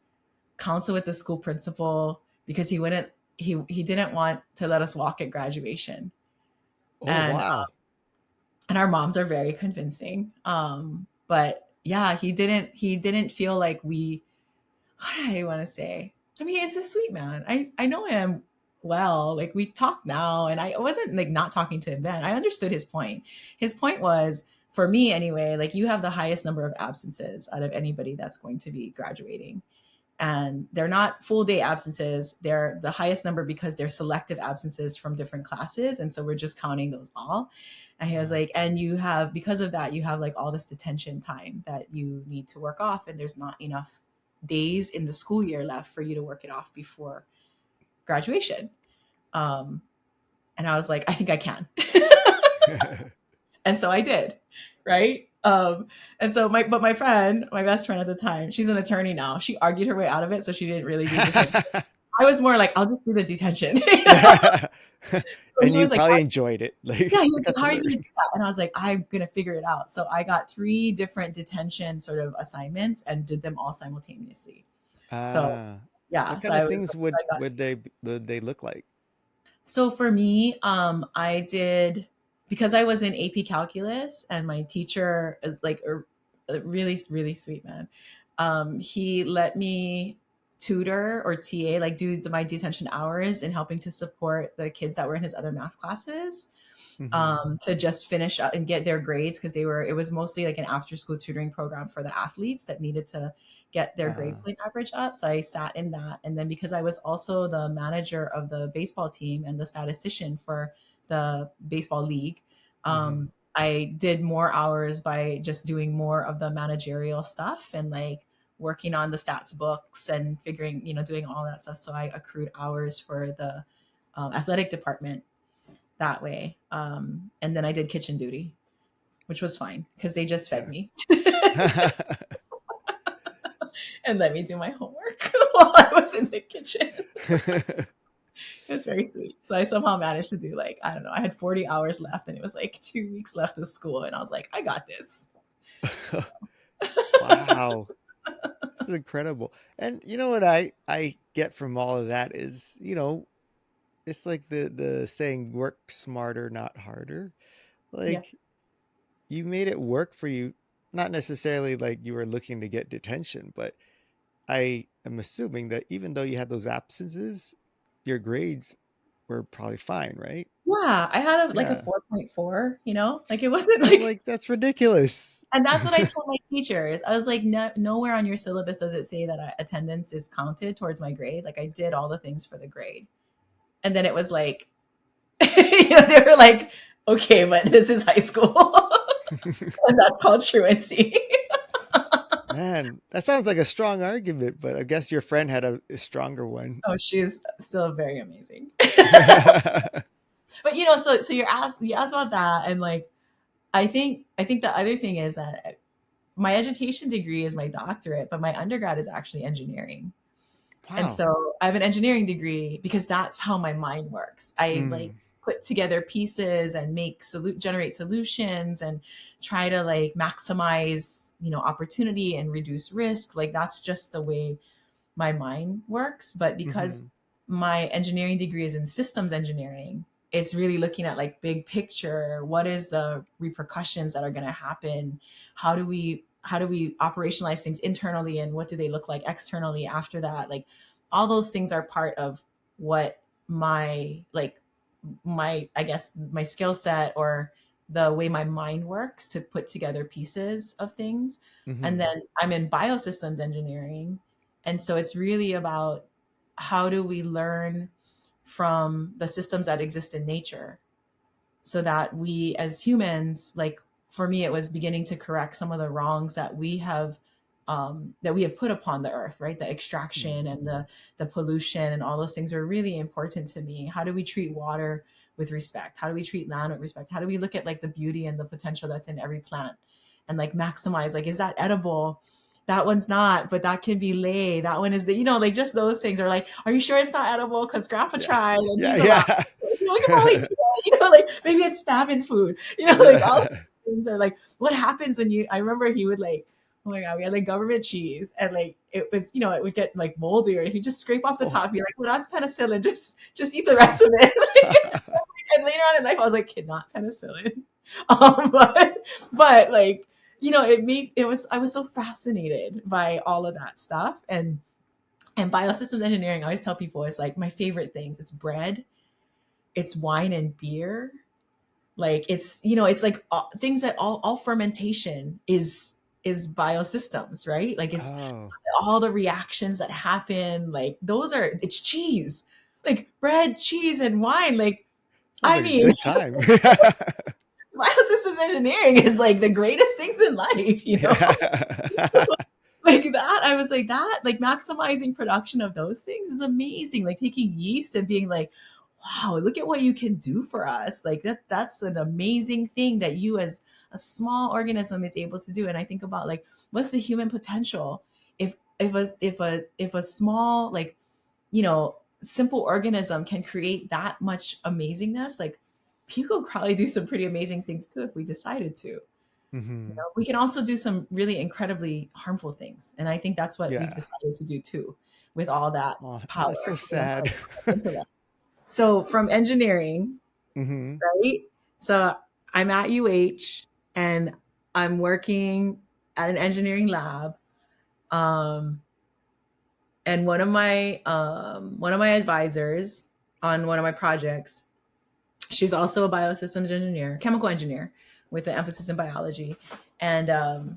counsel with the school principal because he didn't want to let us walk at graduation. Oh, And wow. our moms are very convincing. But yeah, he didn't feel like we, what do I want to say? I mean, he's a sweet man. I know him well. Like we talk now, and I wasn't like not talking to him then. I understood his point. His point was, for me anyway, like you have the highest number of absences out of anybody that's going to be graduating. And they're not full day absences. They're the highest number because they're selective absences from different classes. And so we're just counting those all. And he was Wow. like, and you have, because of that, you have like all this detention time that you need to work off. And there's not enough days in the school year left for you to work it off before graduation. Um, and I was like, I think I can. And so I did, right? And so my friend, my best friend at the time, she's an attorney now. She argued her way out of it, so she didn't really do detention. I was more like, I'll just do the detention. You know? So And he you was like, probably enjoyed it. Like, yeah, he I was like, got how to are you gonna learn. do that? And I was like, I'm gonna figure it out. So I got 3 different detention sort of assignments and did them all simultaneously. So Ah, yeah, what so kind of I was things I got would they look like? so for me, I did, because I was in AP Calculus, and my teacher is like a really, really sweet man. He let me tutor or TA, like do my detention hours in helping to support the kids that were in his other math classes, Hmm. to just finish up and get their grades, because it was mostly like an after school tutoring program for the athletes that needed to get their grade Uh, point average up. So I sat in that. And then because I was also the manager of the baseball team and the statistician for the baseball league, hmm. I did more hours by just doing more of the managerial stuff and like working on the stats books and figuring, doing all that stuff. So I accrued hours for the athletic department that way. And then I did kitchen duty, which was fine because they just fed Yeah. me and let me do my homework while I was in the kitchen. It was very sweet. So I somehow managed to do like, I don't know, I had 40 hours left and it was like 2 weeks left of school. And I was like, I got this. So, Wow. This is incredible. And you know what I get from all of that is, it's like the saying work smarter, not harder. yeah. Like you made it work for you, not necessarily like you were looking to get detention, but I am assuming that even though you had those absences, your grades were probably fine, right? Yeah. I had like a Yeah. 4.4, like it wasn't So like, like that's ridiculous. and that's what I told my teachers. I was like, no, nowhere on your syllabus does it say that attendance is counted towards my grade. Like I did all the things for the grade. And then it was like, they were like, okay, but this is high school. And that's called truancy. Man, that sounds like a strong argument, but I guess your friend had a stronger one. Oh, she's still very amazing. But so you asked about that, and like I think the other thing is that my education degree is my doctorate, but my undergrad is actually engineering. And Wow. so I have an engineering degree because that's how my mind works. I like Mm, put together pieces and generate solutions and try to like maximize, opportunity and reduce risk. Like that's just the way my mind works. But because mhm, my engineering degree is in systems engineering, it's really looking at like big picture. What is the repercussions that are going to happen? How do we operationalize things internally, and what do they look like externally after that? Like all those things are part of what my I guess my skill set, or the way my mind works to put together pieces of things. And mhm, then I'm in biosystems engineering. And so it's really about how do we learn from the systems that exist in nature so that we as humans, like for me it was beginning to correct some of the wrongs that we have put upon the earth, right? The mm, extraction and the pollution and all those things are really important to me. How do we treat water with respect? How do we treat land with respect? How do we look at like the beauty and the potential that's in every plant and like maximize, like, is that edible? that one's not, but that can be lay. That one is the, like just those things are like, are you sure it's not edible? Because grandpa Yeah. tried and Yeah. he's allowed. Yeah. We can probably do it. Like maybe it's famine food. Like all of Yeah. these things are like, what happens when I remember he would like, oh my God, we had like government cheese and like it was, it would get like moldy or he'd just scrape off the Oh. top, be like, well, that's penicillin, just eat the rest of it. And later on in life, I was like, kid, not penicillin. But like, I was so fascinated by all of that stuff. And biosystems engineering, I always tell people it's like my favorite things. It's bread, it's wine and beer. Like it's like things that all fermentation is biosystems, right? Like it's Oh, all the reactions that happen, like it's cheese, like bread, cheese, and wine. Like, sounds I like a mean, good time. biosystems engineering is like the greatest things in life. Yeah. Like that, I was like that, like maximizing production of those things is amazing. Like taking yeast and being like, wow, look at what you can do for us. Like that's an amazing thing that you as a small organism is able to do. And I think about like, what's the human potential if a small, like, simple organism can create that much amazingness. Like people could probably do some pretty amazing things too if we decided to. Hmm. We can also do some really incredibly harmful things. And I think that's what we've Yeah. decided to do too, with all that Oh, power, that's so our sad. intellect. So from engineering, Hmm. right? So I'm at UH and I'm working at an engineering lab. Um, and one of my advisors on one of my projects, she's also a biosystems engineer, chemical engineer with an emphasis in biology. And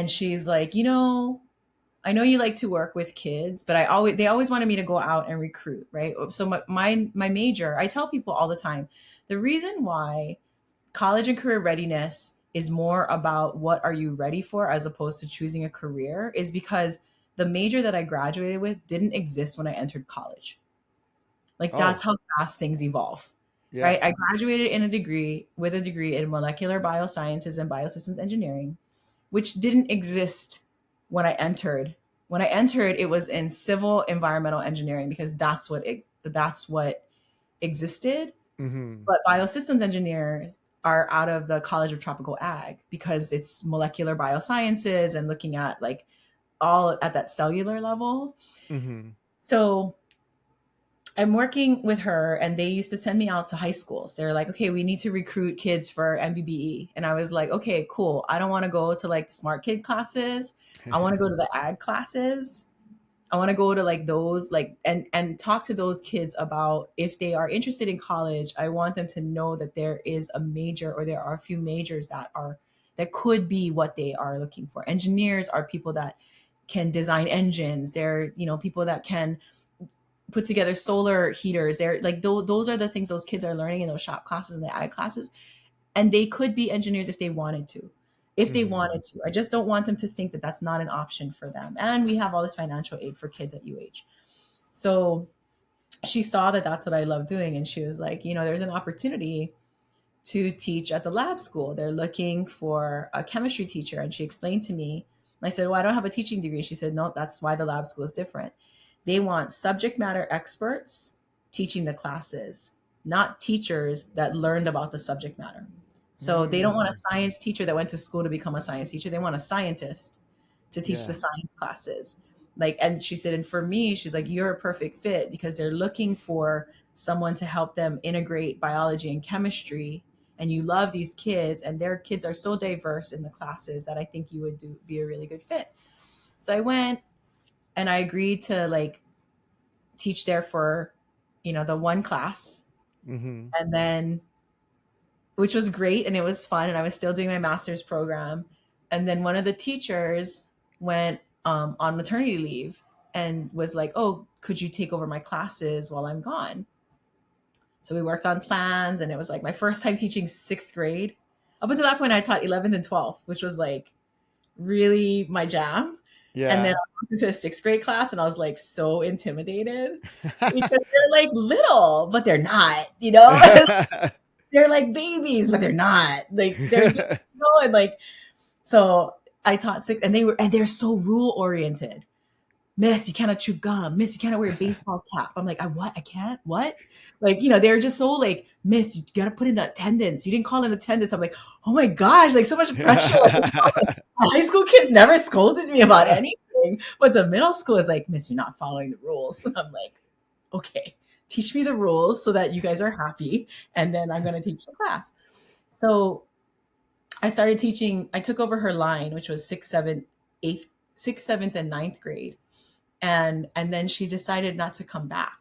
she's like, I know you like to work with kids, but they always wanted me to go out and recruit, right? So my major, I tell people all the time, the reason why college and career readiness is more about what are you ready for as opposed to choosing a career is because the major that I graduated with didn't exist when I entered college. Like that's Oh, how fast things evolve, right? yeah. I graduated with a degree in molecular biosciences and biosystems engineering, which didn't exist when I entered. When I entered, it was in civil environmental engineering because that's what existed. Hmm. But biosystems engineers are out of the College of Tropical Ag because it's molecular biosciences and looking at like all at that cellular level. Hmm. So I'm working with her, and they used to send me out to high schools. They're like, okay, we need to recruit kids for MBBE. And I was like, okay, cool. I don't want to go to like the smart kid classes. I want to go to the ag classes. I want to go to like those, like, and talk to those kids about if they are interested in college. I want them to know that there is a major, or there are a few majors that could be what they are looking for. Engineers are people that can design engines. They're, people that can put together solar heaters. They're like those are the things those kids are learning in those shop classes and the ag classes, and they could be engineers if they wanted to. If they Hmm. wanted to, I just don't want them to think that that's not an option for them. And we have all this financial aid for kids at UH. So she saw that that's what I love doing, and she was like, there's an opportunity to teach at the lab school. They're looking for a chemistry teacher. And she explained to me, I said, well, I don't have a teaching degree. She said, no, that's why the lab school is different. They want subject matter experts teaching the classes, not teachers that learned about the subject matter. So they don't want a Mm. science teacher that went to school to become a science teacher. They want a scientist to teach the Yeah. science classes. Like, and she said, and for me, she's like, you're a perfect fit because they're looking for someone to help them integrate biology and chemistry, and you love these kids, and their kids are so diverse in the classes that I think you would be a really good fit. So I went and I agreed to like teach there for, the one class. Hmm. And then, which was great and it was fun, and I was still doing my master's program. And then one of the teachers went on maternity leave and was like, oh, could you take over my classes while I'm gone? So we worked on plans, and it was like my first time teaching sixth grade. Up until that point, I taught 11th and 12th, which was like really my jam. And then Yeah. I walked into a sixth grade class, and I was like so intimidated because they're like little, but they're not, they're like babies, but they're not. Like they're just, and like, so I taught six, and they're so rule oriented. Miss, you cannot chew gum. Miss, you cannot wear a baseball cap. I'm like, I what? I can't? What? Like, they're just so like, Miss, you gotta put in the attendance. You didn't call in attendance. I'm like, oh my gosh, like so much pressure. Like, high school kids never scolded me about anything. But the middle school is like, Miss, you're not following the rules. And I'm like, okay, teach me the rules so that you guys are happy. And then I'm gonna teach the class. So I started teaching, I took over her line, which was sixth, seventh, eighth, sixth, seventh, and ninth grade, and then she decided not to come back.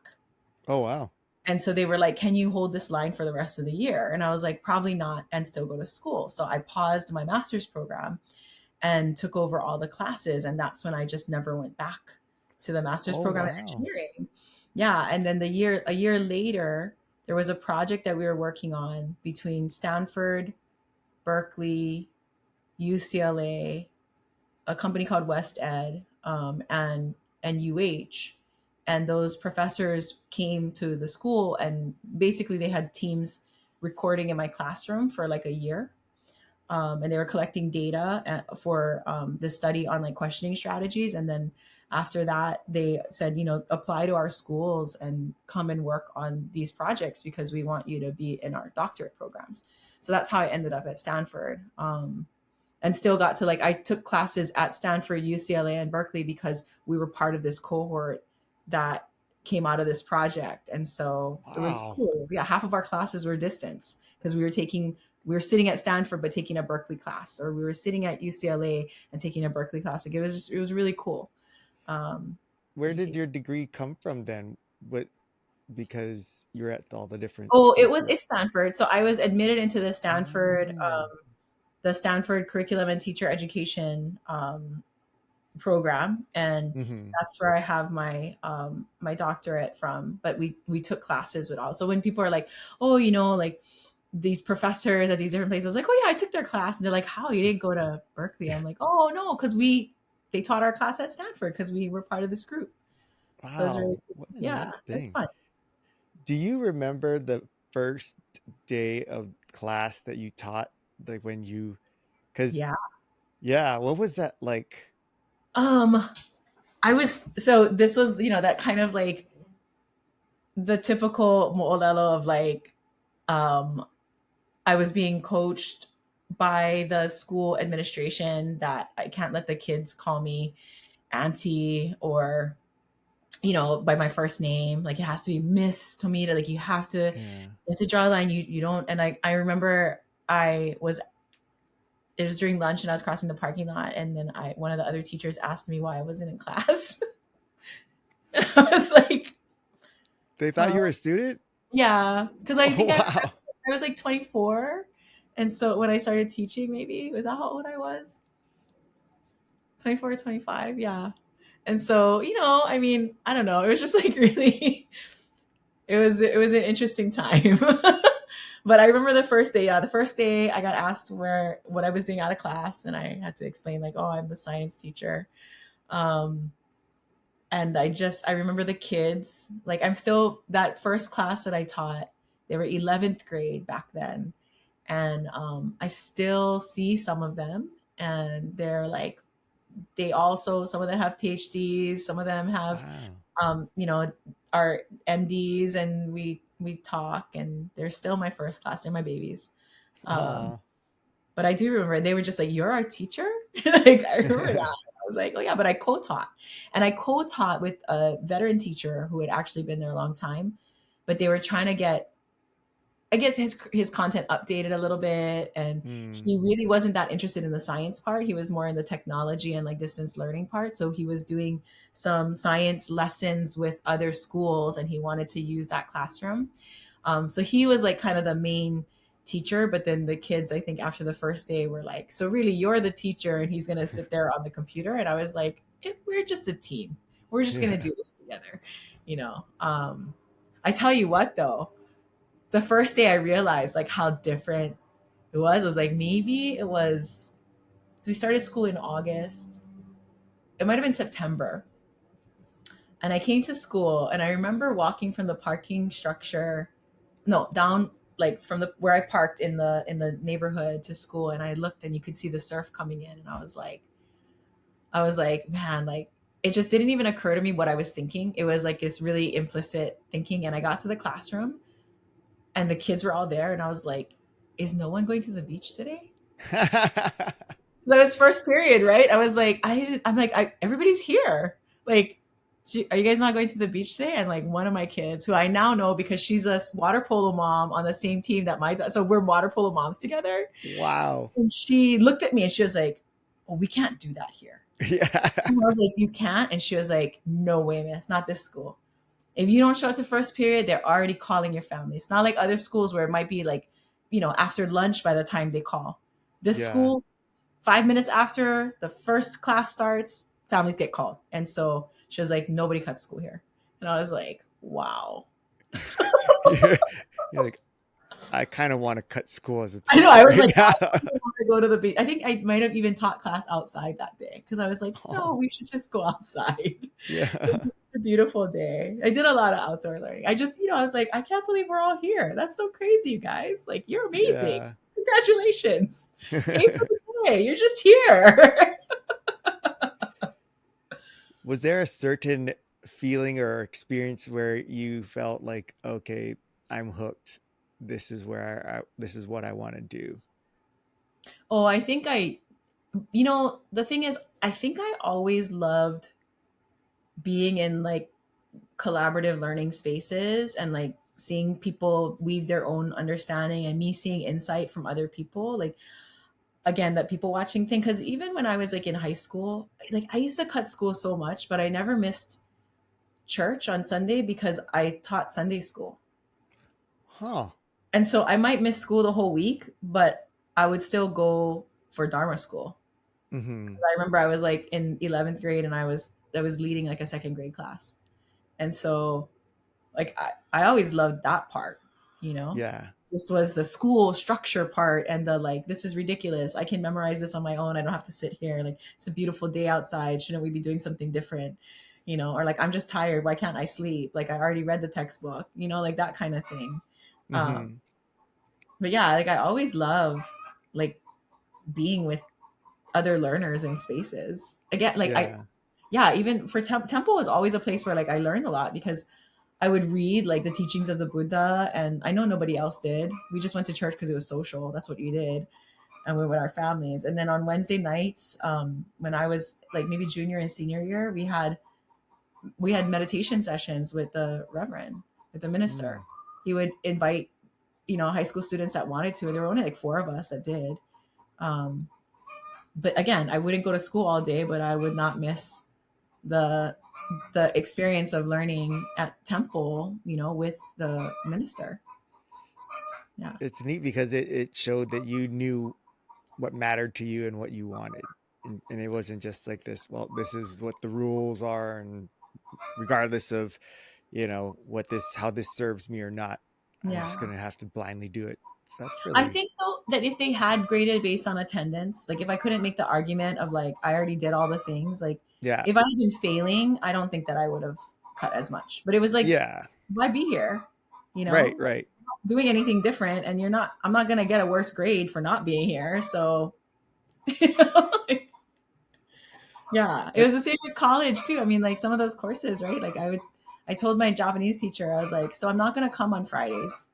Oh wow. And so they were like, can you hold this line for the rest of the year? And I was like, probably not, and still go to school. So I paused my master's program and took over all the classes, and that's when I just never went back to the master's Oh program in wow. engineering. Yeah, and then a year later, there was a project that we were working on between Stanford, Berkeley, UCLA, a company called West Ed, and UH. And those professors came to the school, and basically they had teams recording in my classroom for like a year. And they were collecting data for the study on like questioning strategies. And then after that, they said, apply to our schools and come and work on these projects because we want you to be in our doctorate programs. So that's how I ended up at Stanford. And still got to, like, I took classes at Stanford, UCLA, and Berkeley because we were part of this cohort that came out of this project. And so it was Wow. cool. Yeah, half of our classes were distance because we were sitting at Stanford but taking a Berkeley class, or we were sitting at UCLA and taking a Berkeley class. Like, it was really cool. Um, Where did your degree come from then? What, because you're at all the different oh, schools it's throughout. Stanford. So I was admitted into Oh. the Stanford Curriculum and Teacher Education program, and Mm-hmm. that's where I have my doctorate from. But we took classes with all. So when people are like, oh, like these professors at these different places, like, oh yeah, I took their class, and they're like, how, you didn't go to Berkeley? I'm like, oh no, because they taught our class at Stanford because we were part of this group. So it's really Wow. cool. What a Yeah, neat it's thing. fun. Do you remember the first day of class that you taught? Like when you, because, Yeah. yeah, what was that like? Um, I was so this was that kind of like the typical mo'olelo of like um I was being coached by the school administration that I can't let the kids call me auntie or by my first name. Like, it has to be Miss Tomita. Like, Yeah. you have to draw a line. You don't. And I remember I was it was during lunch and I was crossing the parking lot, and then I one of the other teachers asked me why I wasn't in class. And I was like, They thought uh, you were a student? yeah, because I Oh, think wow. I was like 24, and so when I started teaching, maybe was that how old I was? 24 or 25, yeah. And so, I mean, I don't know. It was just like really, it was an interesting time. But I remember the first day. Yeah, the first day I got asked what I was doing out of class, and I had to explain like, oh, I'm the science teacher. Um, and I remember the kids. Like, I'm still that first class that I taught. They were 11th grade back then, and I still see some of them, and they're like, they also, some of them have PhDs, some of them have Wow. um, you know, are MDs, and we talk, and they're still my first class. They're my babies. Um, Aw. but I do remember they were just like, "You're our teacher." Like, I remember that. I was like, "Oh yeah," but I co-taught, and I co-taught with a veteran teacher who had actually been there a long time, but they were trying to get, I guess, his content updated a little bit, and Hmm. he really wasn't that interested in the science part. He was more in the technology and like distance learning part. So he was doing some science lessons with other schools, and he wanted to use that classroom. So he was like kind of the main teacher, but then the kids, I think after the first day, were like, "So really, you're the teacher, and he's gonna sit there on the computer." And I was like, "We're just a team. We're just gonna Yeah. do this together," you know. I tell you what, though, the first day I realized like how different it was. I was like, maybe it was. We started school in August. It might have been September, and I came to school, and I remember walking from the parking structure, no, down like from the where I parked in the neighborhood to school, and I looked and you could see the surf coming in, and I was like, I was like, man, like it just didn't even occur to me what I was thinking. It was like this really implicit thinking. And I got to the classroom and the kids were all there. And I was like, is no one going to the beach today? That was first period, right? I was like, I'm like, everybody's here. Like, are you guys not going to the beach today? And like one of my kids, who I now know because she's a water polo mom on the same team that my dad, so we're water polo moms together. Wow. And she looked at me and she was like, "Oh, we can't do that here." Yeah. And I was like, "You can't?" And she was like, "No way, miss, not this school. If you don't show up to first period, they're already calling your family. It's not like other schools where it might be like, after lunch by the time they call. This Yeah. school, 5 minutes after the first class starts, families get called." And so she was like, "Nobody cuts school here." And I was like, wow. you're, you're like, I kind of want to cut school as a I know. parent I was right like, now. I don't want to go to the beach. I think I might have even taught class outside that day because I was like, no, Oh, we should just go outside. It was yeah. just a beautiful day. I did a lot of outdoor learning. I just, I was like, I can't believe we're all here. That's so crazy, you guys. Like, you're amazing. Yeah. Congratulations. A for the day. You're just here. Was there a certain feeling or experience where you felt like, okay, I'm hooked. This is where this is what I want to do. Oh, I think the thing is, I think I always loved being in like collaborative learning spaces and like seeing people weave their own understanding and me seeing insight from other people. Like, again, that people watching thing. Cause even when I was like in high school, like I used to cut school so much, but I never missed church on Sunday because I taught Sunday school. Huh. And so I might miss school the whole week, but I would still go for Dharma school. Mm-hmm. I remember I was like in 11th grade and I was leading like a second grade class. And so like I always loved that part, you know. Yeah. This was the school structure part and the like, this is ridiculous. I can memorize this on my own. I don't have to sit here. Like, it's a beautiful day outside. Shouldn't we be doing something different? Or like, I'm just tired. Why can't I sleep? Like, I already read the textbook, like that kind of thing. Um, Mm-hmm. but yeah, like I always loved like being with other learners in spaces. Again, like Yeah. yeah, even for Temple was always a place where like I learned a lot because I would read like the teachings of the Buddha, and I know nobody else did. We just went to church because it was social. That's what we did, and we were with our families. And then on Wednesday nights, when I was like maybe junior and senior year, we had meditation sessions with the reverend, with the minister. Mm. He would invite high school students that wanted to. There were only like four of us that did. Um, but again, I wouldn't go to school all day, but I would not miss the the experience of learning at Temple, with the minister. Yeah. It's neat because it showed that you knew what mattered to you and what you wanted. And it wasn't just like this, well, this is what the rules are. And regardless of, what how this serves me or not, I'm Yeah. just going to have to blindly do it. So that's I really, think though that if they had graded based on attendance, like if I couldn't make the argument of like I already did all the things, like yeah. if I had been failing, I don't think that I would have cut as much. But it was like, Yeah. why be here? Right. Like Right. doing anything different, and I'm not gonna get a worse grade for not being here. So like, yeah, it That, was the same with college too. I mean, like some of those courses, right? Like I told my Japanese teacher, I was like, so I'm not going to come on Fridays.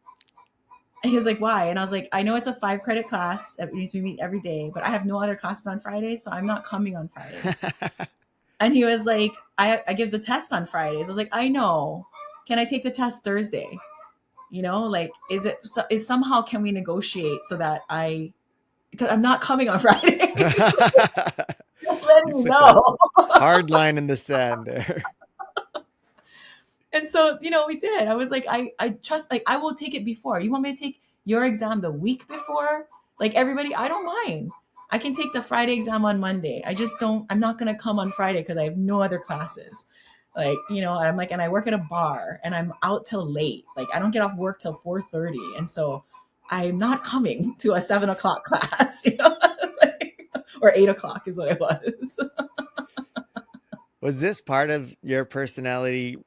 And he was like, why? And I was like, I know it's a 5 credit class that we meet every day, but I have no other classes on Fridays, so I'm not coming on Fridays. And he was like, I give the test on Fridays. I was like, I know. Can I take the test Thursday? Like, is somehow can we negotiate so that because I'm not coming on Fridays. Just you letting you put that know. hard line in the sand there. And so, we did. I was like, I trust, like, I will take it before. You want me to take your exam the week before? Like, everybody, I don't mind. I can take the Friday exam on Monday. I'm not going to come on Friday because I have no other classes. Like, I'm like, and I work at a bar and I'm out till late. Like, I don't get off work till 4:30. And so I'm not coming to a 7 o'clock class, It's like, or 8 o'clock is what it was. Was this part of your personality?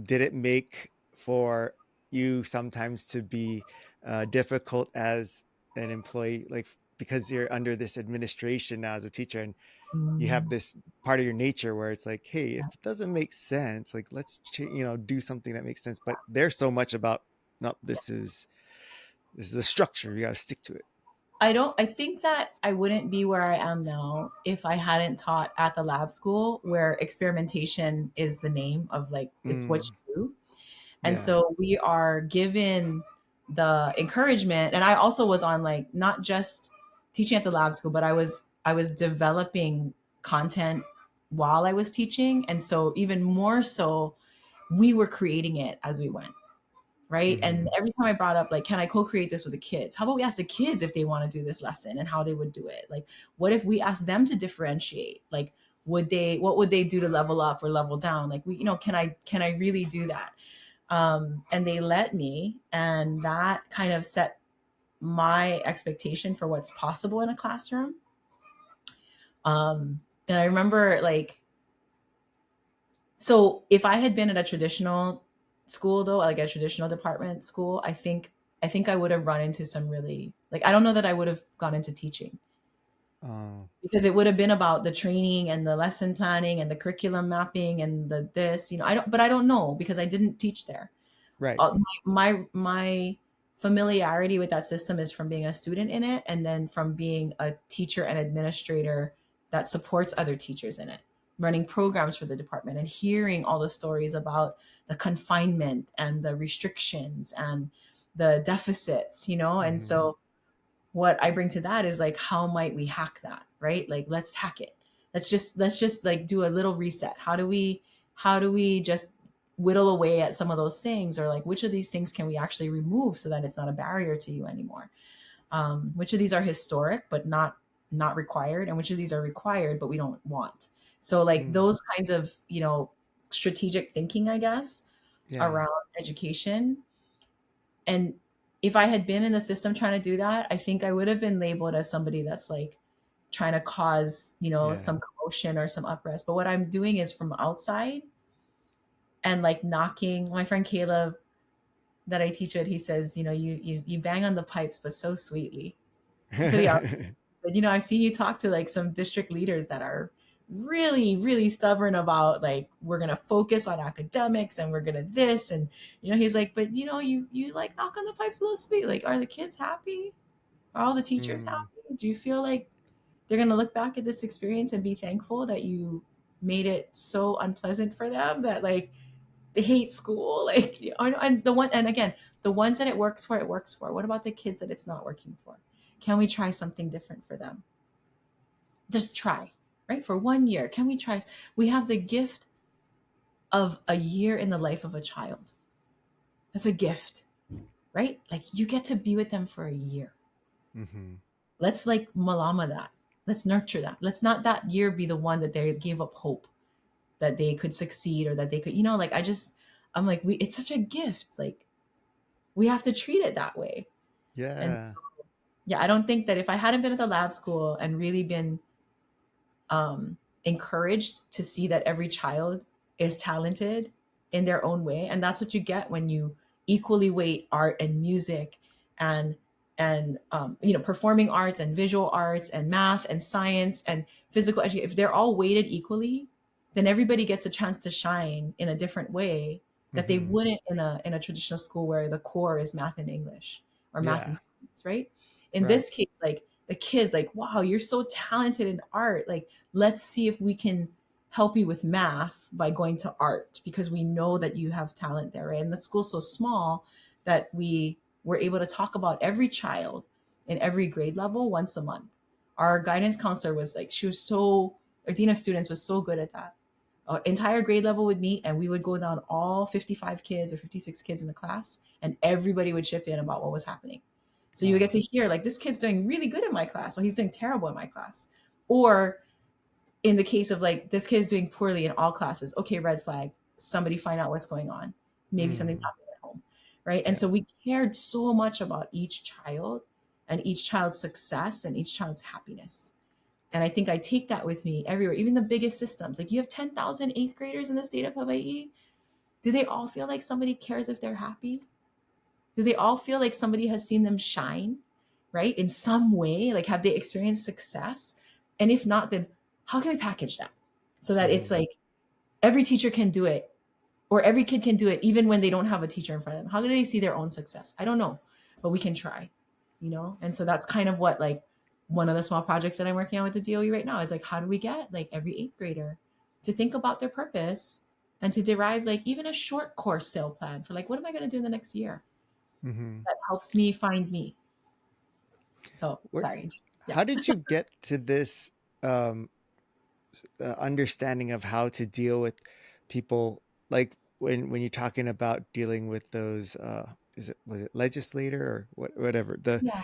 Did it make for you sometimes to be difficult as an employee? Like because you're under this administration now as a teacher, and you have Mm, this part of your nature where it's like, hey, if yeah. it doesn't make sense, like let's do something that makes sense. But there's so much about, no, this is the structure, you got to stick to it. I think that I wouldn't be where I am now if I hadn't taught at the lab school where experimentation is the name of like it's what Mm, you do. And yeah. so we are given the encouragement. And I also was on like not just teaching at the lab school, but I was developing content while I was teaching. And so even more so, we were creating it as we went. Right. And Hmm. every time I brought up, like, can I co create this with the kids? How about we ask the kids if they want to do this lesson and how they would do it? Like, what if we ask them to differentiate? Like, what would they do to level up or level down? Like, can I really do that? And they let me, and that kind of set my expectation for what's possible in a classroom. And I remember like, so if I had been at a traditional school though, like a traditional department school, I think I would have run into some really like I don't know that I would have gone into teaching Oh, because it would have been about the training and the lesson planning and the curriculum mapping and the this, I don't know because I didn't teach there. right. My familiarity with that system is from being a student in it and then from being a teacher and administrator that supports other teachers in it, running programs for the department and hearing all the stories about the confinement and the restrictions and the deficits, and Hmm. so what I bring to that is like, how might we hack that, right? Like, let's hack it. Let's just like do a little reset. How do we just whittle away at some of those things, or like which of these things can we actually remove so that it's not a barrier to you anymore? Which of these are historic but not required, and which of these are required but we don't want? So like Mm, those kinds of strategic thinking, I guess, yeah. around education. And if I had been in the system trying to do that, I think I would have been labeled as somebody that's like trying to cause, Yeah. some commotion or some uprest. But what I'm doing is from outside and like knocking. My friend Caleb that I teach with, he says, you bang on the pipes, but so sweetly. So yeah, but I've seen you talk to like some district leaders that are really, really stubborn about like we're gonna focus on academics and we're gonna this and he's like, but you like knock on the pipes a little sweet. Like, are the kids happy? Are all the teachers Mm, happy? Do you feel like they're gonna look back at this experience and be thankful that you made it so unpleasant for them that like they hate school? Like, and again, the ones that it works for, it works for. What about the kids that it's not working for? Can we try something different for them? Just try, right? For 1 year, can we try? We have the gift of a year in the life of a child. That's a gift, right? Like you get to be with them for a year. hmm. Let's like malama that. Let's nurture that. Let's not that year be the one that they gave up hope that they could succeed or that they could, like I'm like, it's such a gift. Like we have to treat it that way. And Yeah. yeah, I don't think that if I hadn't been at the lab school and really been encouraged to see that every child is talented in their own way, and that's what you get when you equally weight art and music and performing arts and visual arts and math and science and physical education. If they're all weighted equally, then everybody gets a chance to shine in a different way that they Hmm. wouldn't in a traditional school where the core is math and English or math and Yeah. science, right? In Right. this case, like the kids, like, wow, you're so talented in art. Like, let's see if we can help you with math by going to art because we know that you have talent there, right? And the school's so small that we were able to talk about every child in every grade level once a month. Our guidance counselor was like, our dean of students was so good at that. Our entire grade level would meet and we would go down all 55 kids or 56 kids in the class and everybody would chip in about what was happening. So you would get Uh, to hear like, this kid's doing really good in my class, or he's doing terrible in my class. Or in the case of like, this kid's doing poorly in all classes, okay, red flag, somebody find out what's going on, maybe something's mm, happening at home, right? And yeah. so we cared so much about each child and each child's success and each child's happiness. And I think I take that with me everywhere, even the biggest systems. Like, you have 10,000 eighth graders in the state of Hawaii. Do they all feel like somebody cares if they're happy? Do they all feel like somebody has seen them shine? right? In some way, like have they experienced success? And if not, then how can we package that so that it's Mm-hmm. like every teacher can do it or every kid can do it even when they don't have a teacher in front of them? How do they see their own success? I don't know, but we can try, you know? And so that's kind of what like one of the small projects that I'm working on with the DOE right now is like, how do we get like every eighth grader to think about their purpose and to derive like even a short course sale plan for like, what am I going to do in the next year Mm-hmm. that helps me find me? So Where, sorry. Yeah. how did you get to this um, understanding of how to deal with people, like when you're talking about dealing with those is it, was it legislator or whatever, the Yeah.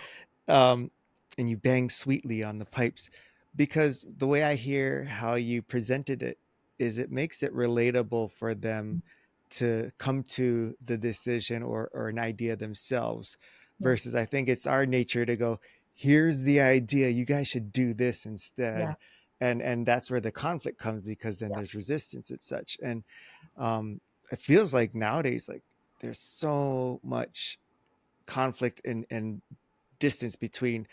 um and you bang sweetly on the pipes, because the way I hear how you presented it is it makes it relatable for them to come to the decision or an idea themselves, Yeah. versus I think it's our nature to go, here's the idea, you guys should do this Yeah. instead. And that's where the conflict comes, because then Yeah. there's resistance and such. And um it feels like nowadays, like there's so much conflict and distance between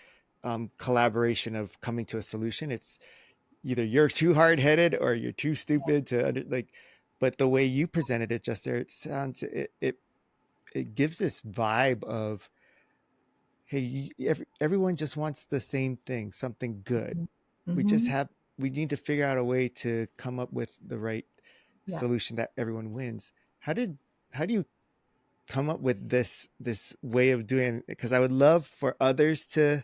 collaboration of coming to a solution. It's either you're too hard-headed or you're too stupid to like. But the way you presented it just there, it sounds it gives this vibe of, hey, everyone just wants the same thing, something good. We just Mm-hmm. have we need to figure out a way to come up with the right Yeah. solution that everyone wins. How do you come up with this way of doing it? Because I would love for others to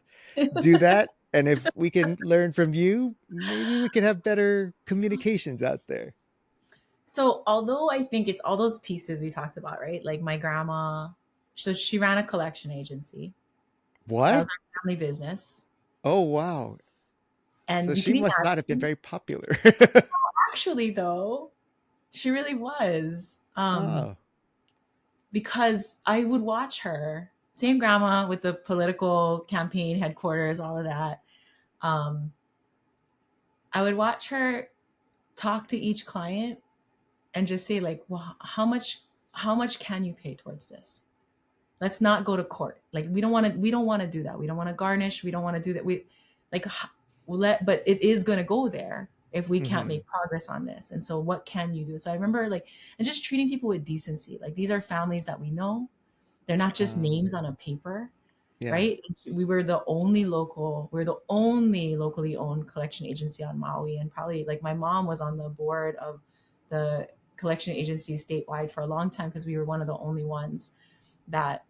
do that, and if we can learn from you, maybe we can have better communications out there. So, although I think it's all those pieces we talked about, right? Like my grandma, so she ran a collection agency. That was What? our family business. Oh wow. And So you she can must not have been imagine, very popular. actually, though, she really was. Oh. Because I would watch her, same grandma with the political campaign headquarters, all of that. Um, I would watch her talk to each client and just say, like, well, how much can you pay towards this? Let's not go to court. Like we don't want to do that. We don't want to garnish. We don't want to do that. We like but it is going to go there if we can't Mm-hmm. make progress on this. And so what can you do? So I remember like and just treating people with decency. Like these are families that we know. They're not just names on a paper, Yeah. right? We're the only locally owned collection agency on Maui. And probably like my mom was on the board of the collection agency statewide for a long time because we were one of the only ones that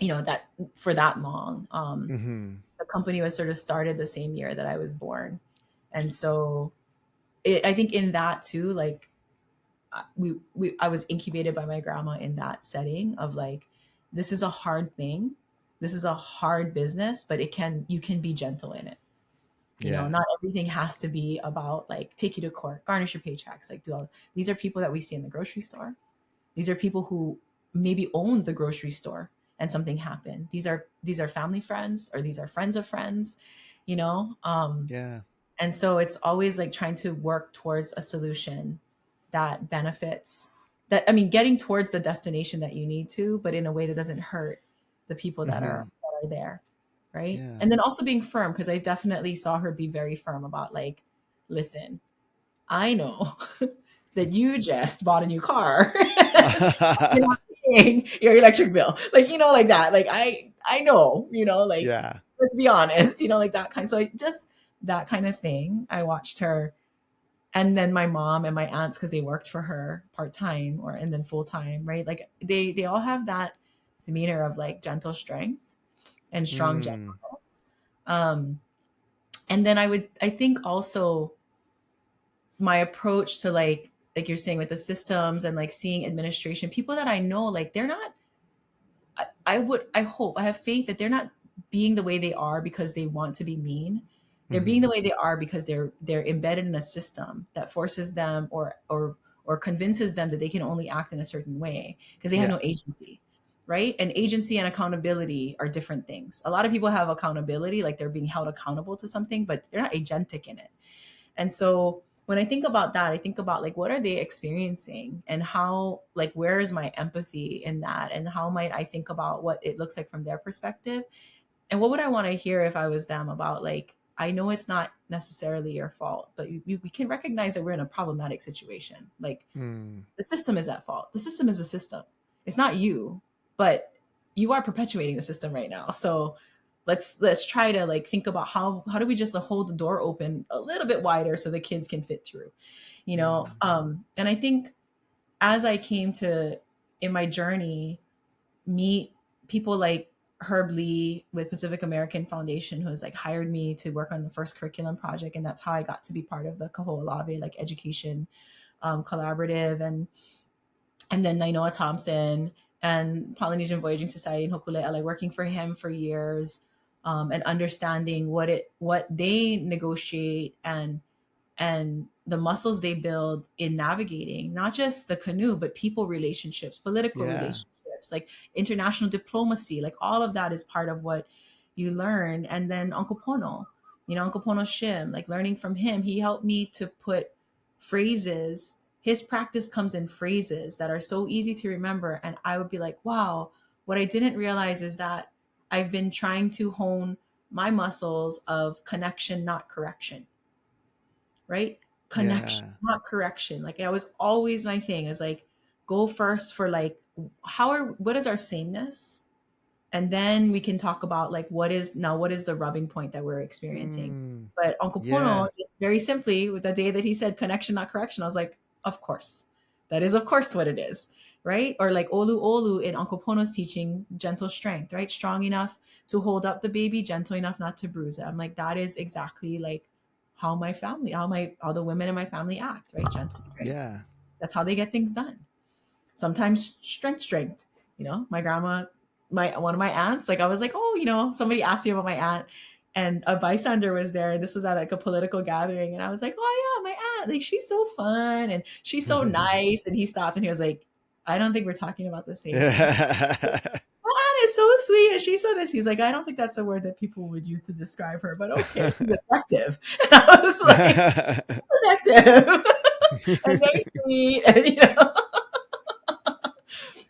that for that long. Mm-hmm. The company was sort of started the same year that I was born, and so I think in that too, like I was incubated by my grandma in that setting of like, this is a hard thing, this is a hard business, but you can be gentle in it. Yeah. Not everything has to be about like take you to court, garnish your paychecks, like do all. These are people that we see in the grocery store. These are people who maybe owned the grocery store and something happened. These are family friends or these are friends of friends, you know? Yeah. And so it's always like trying to work towards a solution that benefits that, I mean, getting towards the destination that you need to, but in a way that doesn't hurt the people Mm-hmm. that are there. Right. Yeah. And then also being firm, because I definitely saw her be very firm about like, listen, I know that you just bought a new car. You're not paying your electric bill. Like, like that. Like I know, like Yeah. let's be honest, like that kind. So just that kind of thing. I watched her and then my mom and my aunts because they worked for her part-time or and then full-time, right? Like they all have that demeanor of like gentle strength and strong Mm. gentleness. Um and then I think also my approach to like you're saying with the systems and like seeing administration, people that I know, like they're not I hope, I have faith that they're not being the way they are because they want to be mean. They're being Mm-hmm. the way they are because they're embedded in a system that forces them or convinces them that they can only act in a certain way because they have Yeah. no agency. Right? And agency and accountability are different things. A lot of people have accountability, like they're being held accountable to something, but they're not agentic in it. And so when I think about that, I think about like what are they experiencing and how like where is my empathy in that and how might I think about what it looks like from their perspective And what would I want to hear if I was them about, like, I know it's not necessarily your fault, but we can recognize that we're in a problematic situation. Like, Mm. the system is at fault. The system is a system. It's not you, but you are perpetuating the system right now. So let's try to like think about how do we just hold the door open a little bit wider so the kids can fit through, you know? Mm. And I think as I came to in my journey meet people like Herb Lee with Pacific American Foundation, who has like hired me to work on the first curriculum project, and that's how I got to be part of the Kaho'olawe like education collaborative, and then Nainoa Thompson and Polynesian Voyaging Society in Hokulea, working for him for years, and understanding what they negotiate and the muscles they build in navigating not just the canoe but people relationships, political Yeah. relationships, like international diplomacy, like all of that is part of what you learn. And then Uncle Pono, Uncle Pono Shim, like learning from him, he helped me to put phrases. His practice comes in phrases that are so easy to remember, and I would be like, wow, what I didn't realize is that I've been trying to hone my muscles of connection, not correction, right? Connection, Yeah. not correction. Like that was always my thing, is like go first for like what is our sameness? And then we can talk about like what is the rubbing point that we're experiencing. Mm. But Uncle Pono, Yeah. just very simply, with the day that he said connection, not correction, I was like, of course. That is of course what it is. Right? Or like Olu Olu in Uncle Pono's teaching, gentle strength, right? Strong enough to hold up the baby, gentle enough not to bruise it. I'm like, that is exactly like how my family, how the women in my family act, right? Gentle strength. Yeah. That's how they get things done. Sometimes strength. My grandma, my one of my aunts, like I was like, oh, somebody asked me about my aunt, and a bystander was there. This was at like a political gathering, and I was like, oh yeah, my aunt, like she's so fun and she's so nice. And he stopped and he was like, I don't think we're talking about the same thing. Yeah. My aunt is so sweet and she's so this. He's like, I don't think that's the word that people would use to describe her, but okay, she's attractive. And I was like, attractive and very sweet, and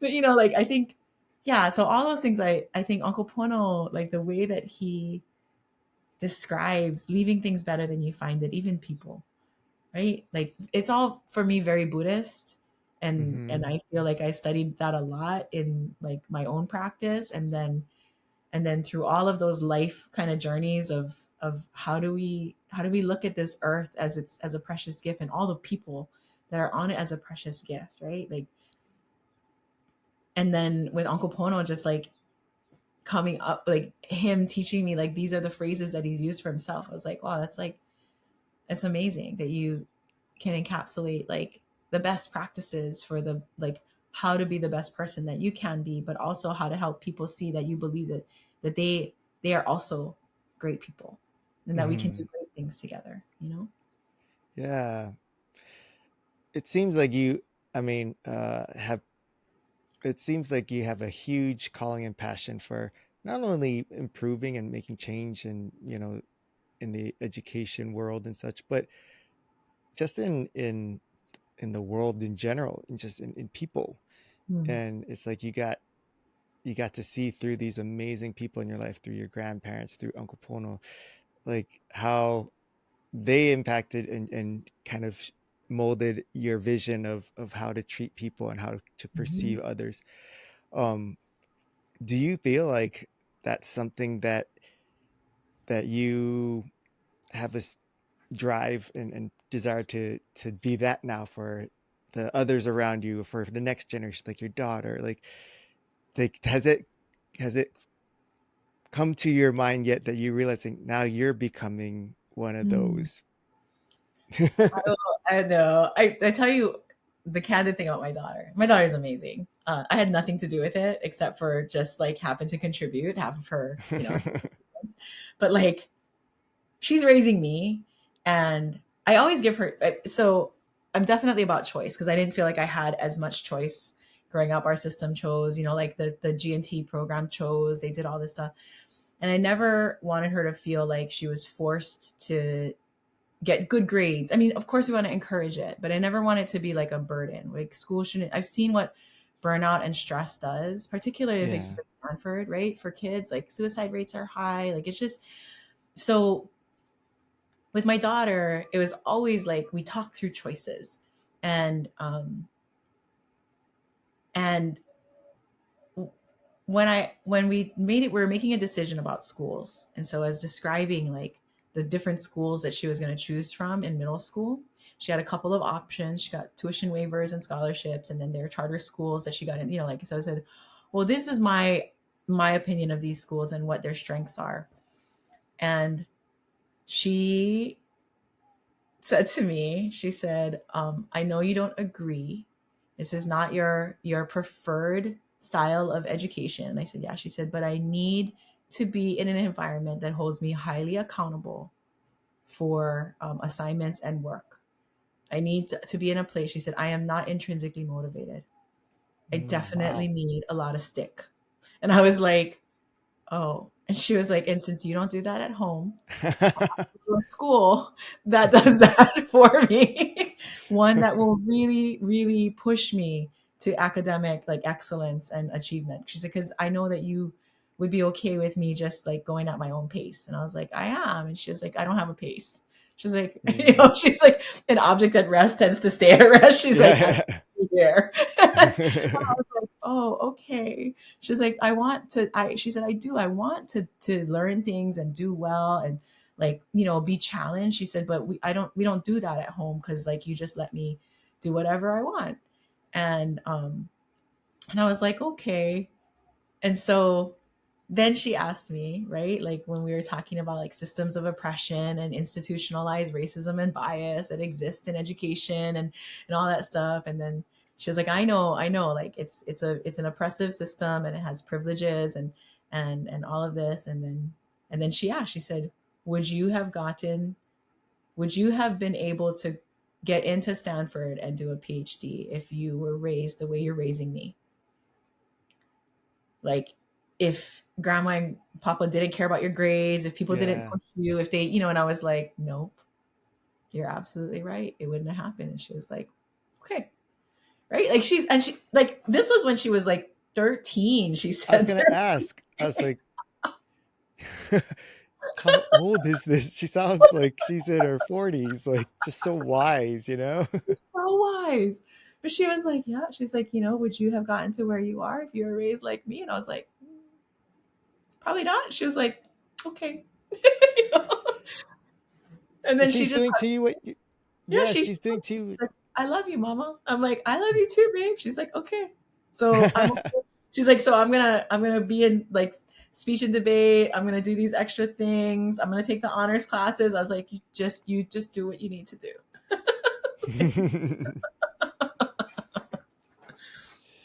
but like I think, yeah, so all those things, I think Uncle Pono, like the way that he describes leaving things better than you find it, even people, right? Like it's all for me very Buddhist, and Hmm. I feel like I studied that a lot in like my own practice, and then through all of those life kind of journeys of how do we look at this earth as a precious gift, and all the people that are on it as a precious gift, right? Like, and then with Uncle Pono, just like coming up, like him teaching me like these are the phrases that he's used for himself. I was like, wow, that's like, it's amazing that you can encapsulate like the best practices for the like how to be the best person that you can be, but also how to help people see that you believe that they are also great people, and that we can do Hmm. great things together. Yeah. It seems like you, I mean, have, it seems like you have a huge calling and passion for not only improving and making change in, in the education world and such, but just in the world in general, and just in people. Mm. And it's like you got to see through these amazing people in your life, through your grandparents, through Uncle Pono, like how they impacted and kind of molded your vision of how to treat people and how to Mhm. perceive others. Um, do you feel like that's something that you have a drive and desire to be that now for the others around you, for the next generation, like your daughter, like has it come to your mind yet that you're realizing now you're becoming one of Mm. those? I know. I tell you the candid thing about my daughter. My daughter is amazing. I had nothing to do with it except for just like happen to contribute half of her. But like she's raising me, and I always give her. So I'm definitely about choice because I didn't feel like I had as much choice growing up. Our system chose, like the G&T program chose. They did all this stuff, and I never wanted her to feel like she was forced to get good grades. I mean, of course, we want to encourage it, but I never want it to be like a burden. Like school shouldn't. I've seen what burnout and stress does, particularly if Yeah. it's Stanford, right? For kids, like suicide rates are high. Like it's just so with my daughter, it was always like we talked through choices. And and when we made it, we were making a decision about schools. And so I was describing like the different schools that she was going to choose from in middle school. She had a couple of options. She got tuition waivers and scholarships, and then there are charter schools that she got in, like, so I said, well, this is my opinion of these schools and what their strengths are. And she said to me, she said, I know you don't agree. This is not your preferred style of education. And I said, yeah. She said, but I need to be in an environment that holds me highly accountable for assignments and work. I need to be in a place. She said, I am not intrinsically motivated. I definitely Wow. need a lot of stick. And I was like, oh. And she was like, and since you don't do that at home, to a school that does that for me. One that will really, really push me to academic like excellence and achievement. She said, because I know that you would be okay with me just like going at my own pace. And I was like, I am. And she was like, I don't have a pace. She's like, Mm. she's like, an object at rest tends to stay at rest. She's like, I Yeah. don't care. I was like, oh, okay. She's like, she said, I want to learn things and do well and like, be challenged. She said, but we don't do that at home because like you just let me do whatever I want. And I was like, okay. And so then she asked me, right, like when we were talking about like systems of oppression and institutionalized racism and bias that exist in education and all that stuff. And then she was like, I know, like it's an oppressive system and it has privileges and all of this. And then she asked, she said, would you have gotten would you have been able to get into Stanford and do a PhD if you were raised the way you're raising me? Like if grandma and papa didn't care about your grades, if people didn't Yeah. push you, if they, and I was like, nope, you're absolutely right. It wouldn't have happened. And she was like, okay. Right. Like she like, this was when she was like 13. She I was said, gonna ask. I was like, how old is this? She sounds like she's in her 40s, like just so wise, you know? so wise. But she was like, yeah, she's like, would you have gotten to where you are if you were raised like me? And I was like, probably not. She was like, okay. And And then she she's just, doing to you what you, yeah, yeah, she's she's doing to you. like, I love you, mama. I'm like, I love you too, babe. She's like, okay. So I'm okay. She's like, so I'm gonna be in like speech and debate. I'm gonna do these extra things. I'm gonna take the honors classes. I was like, you just do what you need to do.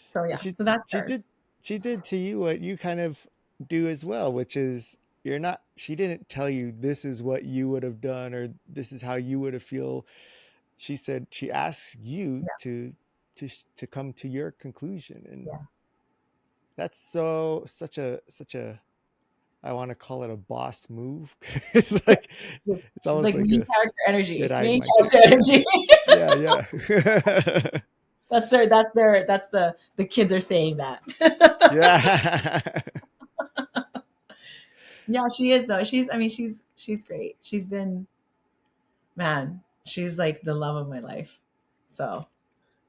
So yeah, she so that's she her. did she did to you what you kind of do as well, which is you're not she didn't tell you this is what you would have done or this is how you would have feel. She said she asked you Yeah, to come to your conclusion, and yeah. that's such a I want to call it a boss move. It's like it's She's almost like like main a character energy. Jedi Main mind trick. character energy. Yeah, yeah. That's the kids are saying that. Yeah. Yeah, she is though. She's great. She's been, man, she's like the love of my life. So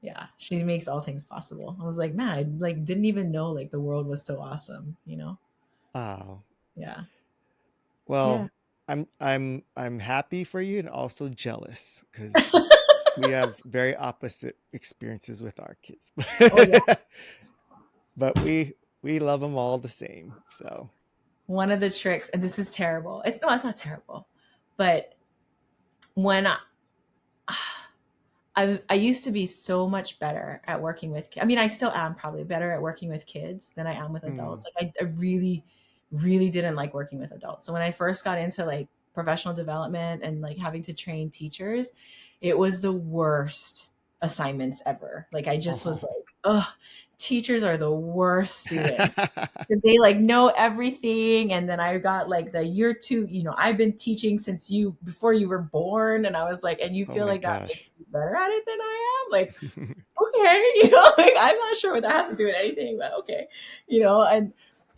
yeah, she makes all things possible. I was like, man, I like didn't even know like the world was so awesome. Wow. Yeah. Yeah. Well, I'm happy for you and also jealous because we have very opposite experiences with our kids. Oh yeah. But we love them all the same. So, One of the tricks, and this is terrible. It's no, it's not terrible. But when I used to be so much better at working with kids. I mean, I still am probably better at working with kids than I am with mm, adults. Like I really, really didn't like working with adults. So when I first got into like professional development and like having to train teachers, it was the worst assignments ever. Like I just was oh. like, ugh, teachers are the worst students because they like know everything. And then I got like the year two, I've been teaching since you before you were born. And I was like, and you Oh feel my like that gosh. makes you better at it than I am. Like, okay, like I'm not sure what that has to do with anything, but okay, you know, and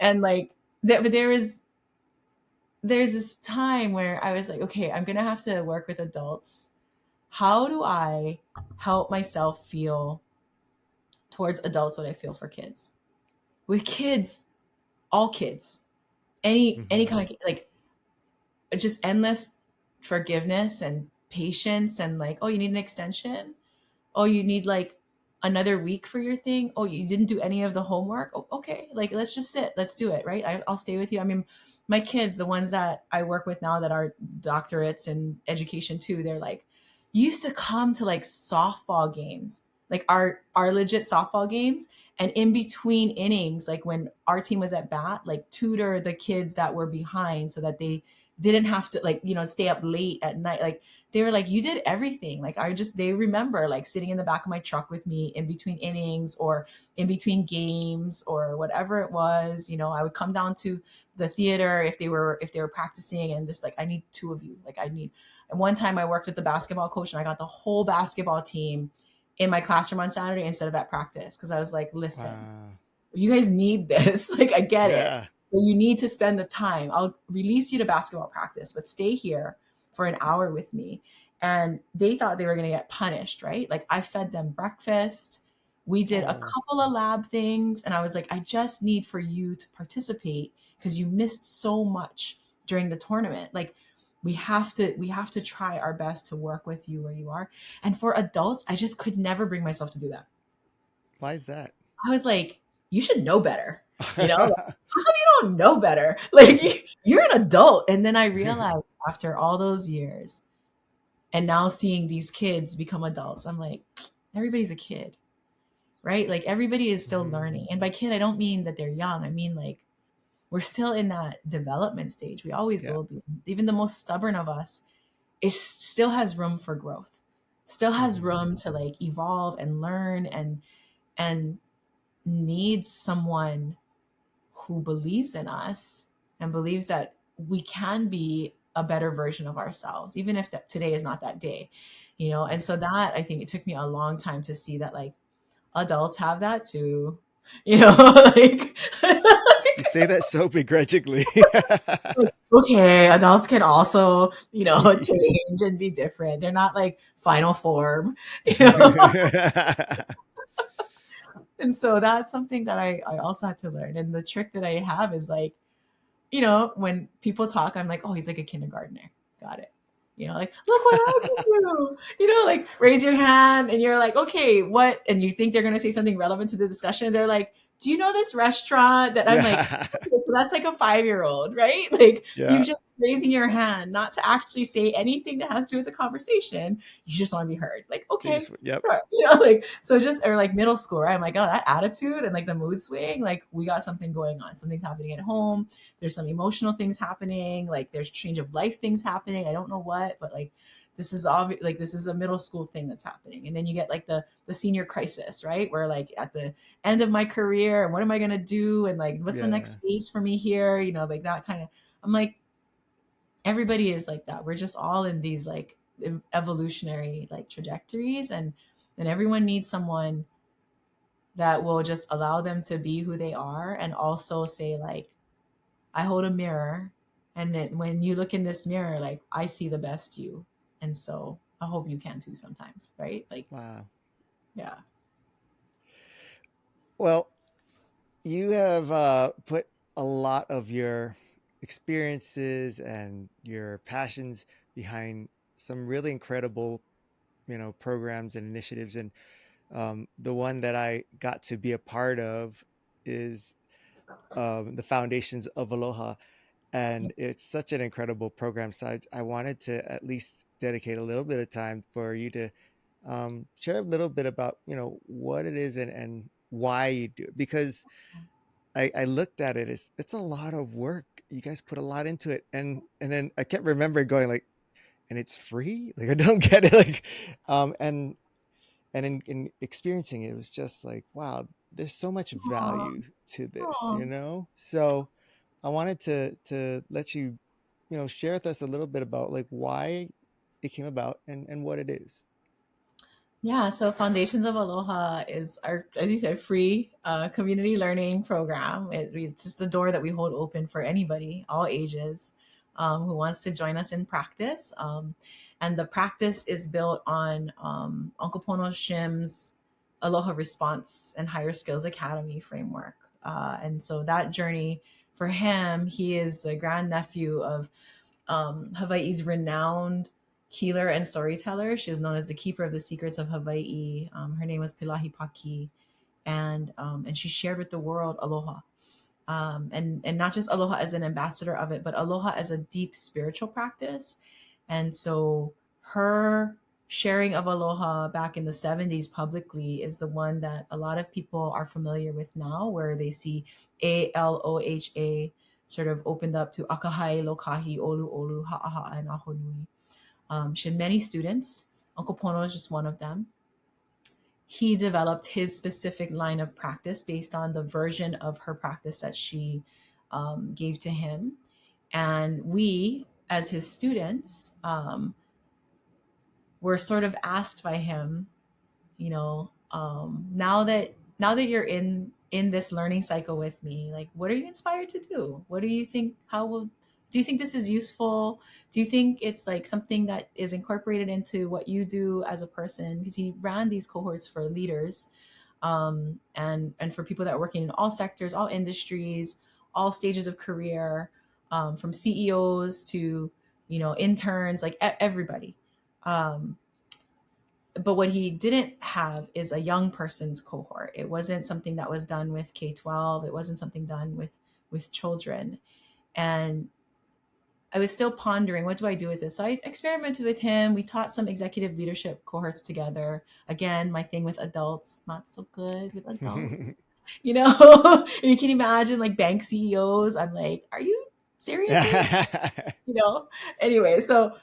And like but there's this time where I was like, okay, I'm gonna have to work with adults. How do I help myself feel towards adults what I feel for kids? With kids, all kids, any Hmm. kind of like just endless forgiveness and patience and like, oh, you need an extension? Oh, you need like another week for your thing? Oh, you didn't do any of the homework? Oh, okay, like let's just sit, let's do it, right? I'll stay with you. I mean, my kids, the ones that I work with now that are doctorates in education too, they're like, you used to come to like softball games, like our legit softball games, and in between innings, like when our team was at bat, like tutor the kids that were behind so that they didn't have to like, stay up late at night. Like they were like, you did everything. Like they remember like sitting in the back of my truck with me in between innings or in between games or whatever it was. I would come down to the theater if they were practicing, and just like, I need two of you. Like I need, and one time I worked with the basketball coach and I got the whole basketball team in my classroom on Saturday instead of at practice. Cause I was like, listen, Wow. you guys need this. Like, I get it. Yeah. But you need to spend the time. I'll release you to basketball practice, but stay here for an hour with me. And they thought they were going to get punished, right? Like, I fed them breakfast. We did a Oh, couple of lab things. And I was like, I just need for you to participate because you missed so much during the tournament. Like, we have to try our best to work with you where you are. And for adults, I just could never bring myself to do that. why is that? I was like, you should know better. Like, how come you don't know better? Like, you're an adult. And then I realized after all those years and now seeing these kids become adults, I'm like, everybody's a kid, right? Like, everybody is still Hmm. learning. And by kid, I don't mean that they're young. I mean, like, we're still in that development stage. We always Yeah. will be. Even the most stubborn of us still has room for growth, still has Hmm. room to like evolve and learn and needs someone who believes in us and believes that we can be a better version of ourselves, even if today is not that day. And Right. so that, I think it took me a long time to see that like adults have that too. Like, You say that so begrudgingly. like, okay, adults can also change and be different. They're not like final form, you know. And so that's something that I also had to learn. And the trick that I have is like, when people talk, I'm like, oh, he's like a kindergartner. Got it. Like, look what I can do. Like raise your hand and you're like, okay, what? And you think they're going to say something relevant to the discussion. They're like, do you know this restaurant that I'm like, Yeah. okay, so that's like a 5-year-old, right? Like you've Yeah. just raising your hand, not to actually say anything that has to do with the conversation. You just want to be heard. Like, You okay, just, yep. sure. Like, so just, or like middle school, right? I'm like, oh, that attitude and like the mood swing, like we got something going on. Something's happening at home, there's some emotional things happening, like there's change of life things happening, I don't know what, but like this is obvious, like this is a middle school thing that's happening. And then you get like the senior crisis, right, where like at the end of my career, and what am I going to do, and like what's the Yeah. next phase for me here, like that kind of. I'm like, everybody is like that. We're just all in these like evolutionary like trajectories, and everyone needs someone that will just allow them to be who they are, and also say like, I hold a mirror, and then when you look in this mirror, like I see the best you, and so I hope you can too sometimes, right? Like, Wow. yeah, Well, you have put a lot of your experiences and your passions behind some really incredible, programs and initiatives. And the one that I got to be a part of is the Foundations of Aloha. yeah, And it's such an incredible program. So I wanted to at least dedicate a little bit of time for you to share a little bit about, what it is and why you do it. Because I looked at it as it's a lot of work. You guys put a lot into it. And then I kept remembering going like, and it's free? Like I don't get it. Like and in experiencing it, it was just like, wow, there's so much aw, value to this, aw. So I wanted to let you, share with us a little bit about like why it came about and what it is. Yeah, so Foundations of Aloha is our, as you said, free community learning program. It's just the door that we hold open for anybody, all ages, who wants to join us in practice. And the practice is built on Uncle Pono Shim's Aloha Response and Higher Skills Academy framework. And so that journey for him, he is the grandnephew of Hawaii's renowned healer and storyteller. She is known as the keeper of the secrets of Hawaii. Her name was Pilahi Paki, and she shared with the world aloha, and not just aloha as an ambassador of it, but aloha as a deep spiritual practice. And so her sharing of aloha back in the 70s publicly is the one that a lot of people are familiar with now, where they see Aloha sort of opened up to akahai, lokahi, olu olu, ha'aha'a, and ahonui. She had many students. Uncle Pono is just one of them. He developed his specific line of practice based on the version of her practice that she gave to him. And we, as his students, were sort of asked by him, now that you're in this learning cycle with me, like, what are you inspired to do? What do you think? Do you think this is useful? Do you think it's like something that is incorporated into what you do as a person? Because he ran these cohorts for leaders, and for people that are working in all sectors, all industries, all stages of career, from CEOs to interns, like everybody. Um, but what he didn't have is a young person's cohort. It wasn't something that was done with K-12. It wasn't something done with children. And I was still pondering, what do I do with this? So I experimented with him. We taught some executive leadership cohorts together. Again, my thing with adults, not so good with adults. You can imagine like bank CEOs. I'm like, are you serious right you know anyway, so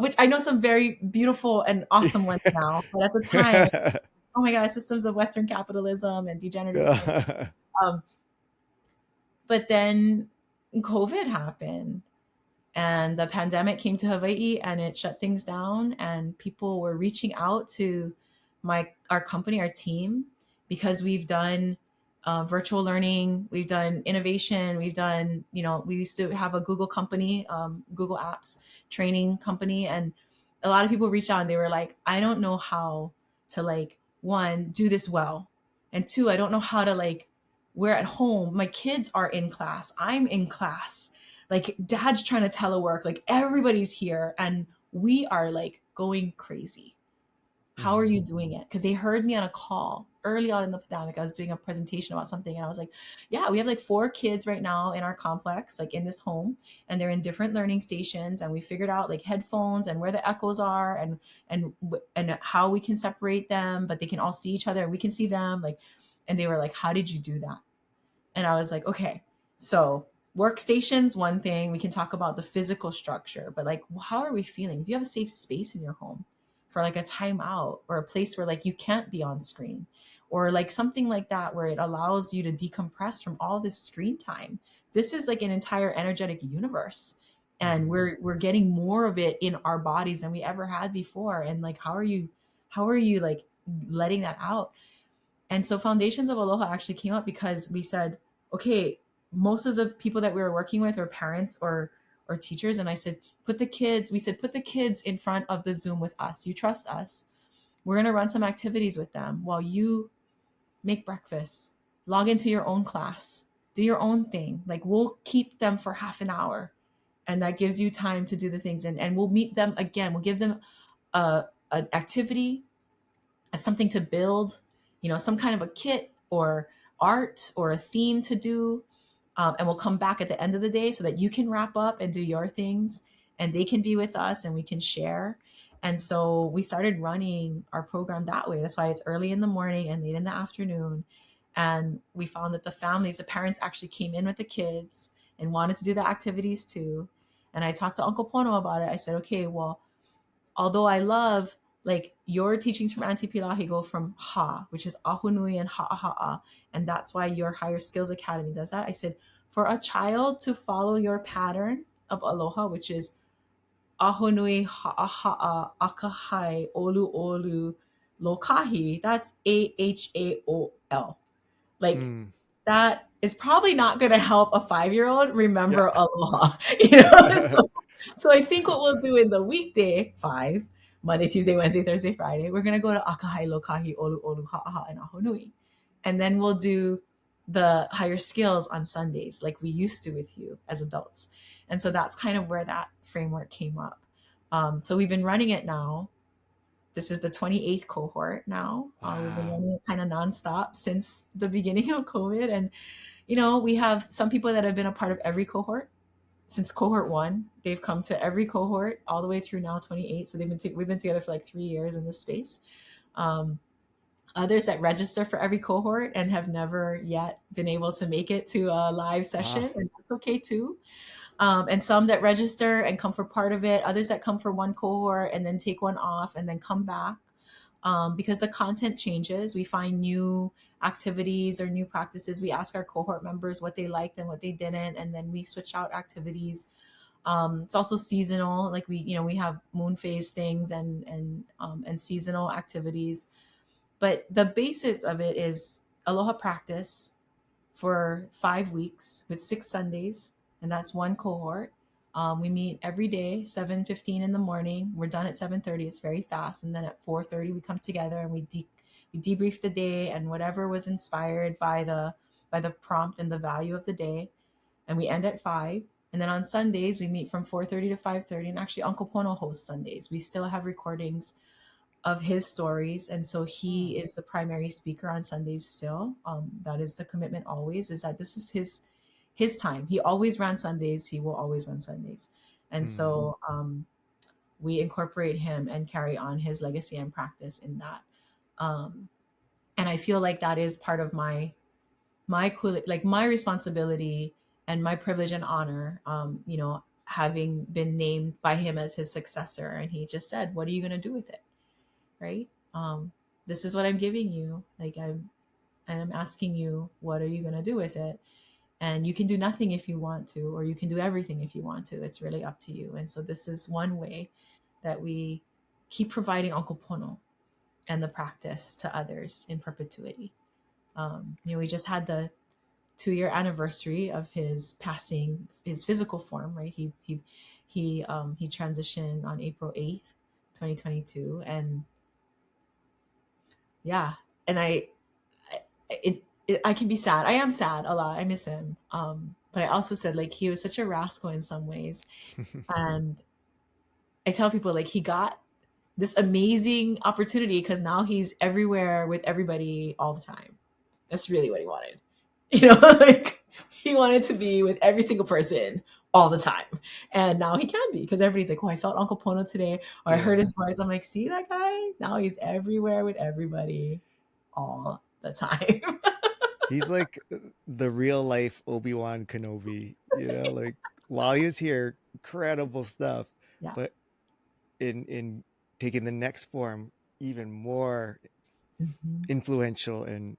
which I know some very beautiful and awesome ones now, but at the time, oh my god, systems of Western capitalism and degenerative things. um, but then COVID happened, and the pandemic came to Hawaii, and it shut things down, and people were reaching out to our company, our team, because we've done virtual learning, we've done innovation, we've done, we used to have a Google company, Google Apps training company, and a lot of people reached out and they were like, I don't know how to, like, one, do this well, and two, I don't know how to, like, we're at home, my kids are in class, I'm in class, like dad's trying to telework, like everybody's here and we are like going crazy. How are Mhm. you doing it? Because they heard me on a call early on in the pandemic. I was doing a presentation about something and I was like, yeah, we have like 4 kids right now in our complex, like in this home, and they're in different learning stations. And we figured out like headphones and where the echoes are, and how we can separate them, but they can all see each other and we can see them. Like, and they were like, how did you do that? And I was like, okay, so workstations, one thing, we can talk about the physical structure, but like, how are we feeling? Do you have a safe space in your home for like a timeout, or a place where like you can't be on screen, or like something like that, where it allows you to decompress from all this screen time? This is like an entire energetic universe. And Mhm. we're getting more of it in our bodies than we ever had before. And like, how are you like letting that out? And so Foundations of Aloha actually came up because we said, okay, most of the people that we were working with are parents or teachers. And I said, put the kids in front of the Zoom with us. You trust us. We're going to run some activities with them while you make breakfast, log into your own class, do your own thing. Like, we'll keep them for half an hour. And that gives you time to do the things. And we'll meet them again. We'll give them a, an activity, as something to build, some kind of a kit or art or a theme to do. And we'll come back at the end of the day so that you can wrap up and do your things and they can be with us and we can share. And so we started running our program that way. That's why it's early in the morning and late in the afternoon. And we found that the parents actually came in with the kids and wanted to do the activities too. And I talked to Uncle Pono about it. I said, okay, well, although I love, like, your teachings from Auntie Pilahi go from ha, which is ahunui and ha'aha'a, and that's why your Higher Skills Academy does that. I said, for a child to follow your pattern of aloha, which is Ahonui Ha'aha'a Akahai Olu Olu Lokahi. That's AHAOL. Like Mm. that is probably not going to help a 5-year-old Yeah. remember aloha, you know? So I think what we'll do in the weekday, 5, Monday, Tuesday, Wednesday, Thursday, Friday, we're going to go to Akahai Lokahi Olu Olu Ha'aha and Ahonui. And then we'll do the higher skills on Sundays, like we used to with you as adults. And so that's kind of where that framework came up. So we've been running it now. This is the 28th cohort now. We've been Wow. running it kind of nonstop since the beginning of COVID. And, you know, we have some people that have been a part of every cohort since cohort one. They've come to every cohort all the way through now 28. So we've been together for like 3 years in this space. Um, Others that register for every cohort and have never yet been able to make it to a live Wow. session, and that's okay too. And some that register and come for part of it, others that come for one cohort and then take one off and then come back. Because the content changes, we find new activities or new practices. We ask our cohort members what they liked and what they didn't, and then we switch out activities. It's also seasonal, like we have moon phase things and seasonal activities. But the basis of it is aloha practice for 5 weeks with 6 Sundays, and that's one cohort. We meet every day, 7:15 in the morning. We're done at 7:30. It's very fast, and then at 4:30 we come together and we debrief the day and whatever was inspired by the prompt and the value of the day, and we end at 5. And then on Sundays we meet from 4:30 to 5:30, and actually Uncle Pono hosts Sundays. We still have recordings of his stories, and so Oh. he is the primary speaker on Sundays still. That is the commitment always, is that this is his time. He always ran Sundays, he will always run Sundays. And Mm. so we incorporate him and carry on his legacy and practice in that. um, and I feel like that is part of like my responsibility and my privilege and honor, having been named by him as his successor. And he just said, what are you going to do with it, right? This is what I'm giving you. Like I'm asking you, what are you gonna do with it? And you can do nothing if you want to, or you can do everything if you want to. It's really up to you. And so this is one way that we keep providing Uncle Pono and the practice to others in perpetuity. We just had the 2-year anniversary of his passing, his physical form, right? He transitioned on April 8th, 2022, and yeah, and I can be sad. I am sad a lot. I miss him. But I also said like he was such a rascal in some ways, and I tell people like he got this amazing opportunity because now he's everywhere with everybody all the time. That's really what he wanted. Like he wanted to be with every single person all the time. And now he can be because everybody's like, oh, I felt Uncle Pono today, or I heard Yeah. his voice. I'm like, see that guy? Now he's everywhere with everybody all the time. He's like the real life Obi-Wan Kenobi, like while he was here, incredible stuff. Yeah. But in taking the next form, even more Mhm. influential. And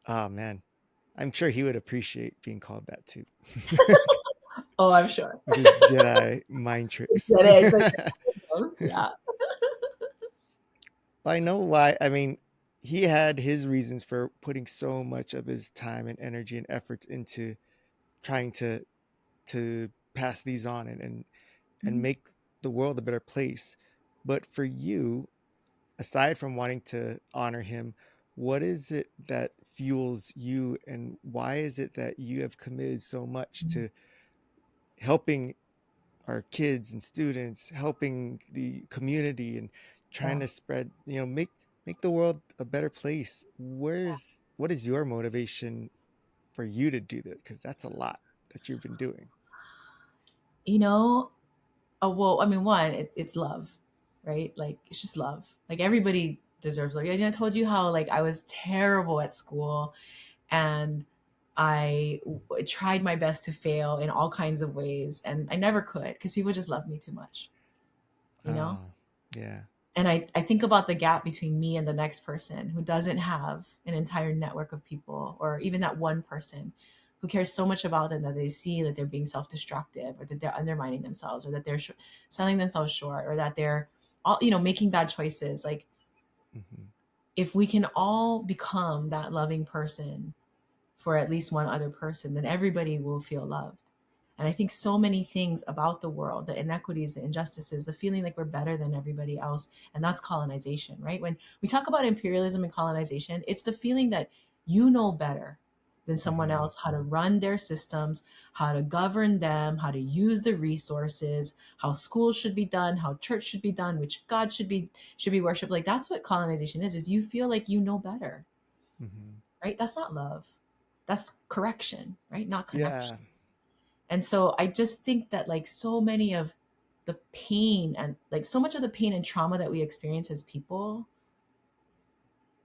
oh man, I'm sure he would appreciate being called that too. Oh, I'm sure. With his Jedi mind tricks. Get it? It's like almost, yeah. I know why. I mean, he had his reasons for putting so much of his time and energy and efforts into trying to pass these on and Mhm. make the world a better place. But for you, aside from wanting to honor him, what is it that fuels you, and why is it that you have committed so much to helping our kids and students, helping the community, and trying Yeah. to spread, make the world a better place? What is your motivation for you to do this? Because that's a lot that you've been doing. You know, well, I mean, one, it's love, right? Like it's just love. Like everybody deserves love. I told you how like I was terrible at school, and tried my best to fail in all kinds of ways, and I never could because people just love me too much, you know? Oh, yeah. And I think about the gap between me and the next person who doesn't have an entire network of people, or even that one person who cares so much about them that they see that they're being self-destructive, or that they're undermining themselves, or that they're selling themselves short, or that they're all, making bad choices. Like, Hmm. if we can all become that loving person for at least one other person, then everybody will feel loved. And I think so many things about the world, the inequities, the injustices, the feeling like we're better than everybody else, and that's colonization, right? When we talk about imperialism and colonization, it's the feeling that you know better than someone Hmm. else how to run their systems, how to govern them, how to use the resources, how schools should be done, how church should be done, which God should be worshipped. Like, that's what colonization is you feel like you know better, Hmm. right? That's not love. That's correction, right? Not connection. Yeah. And so I just think that, like, so many of the pain, and like so much of the pain and trauma that we experience as people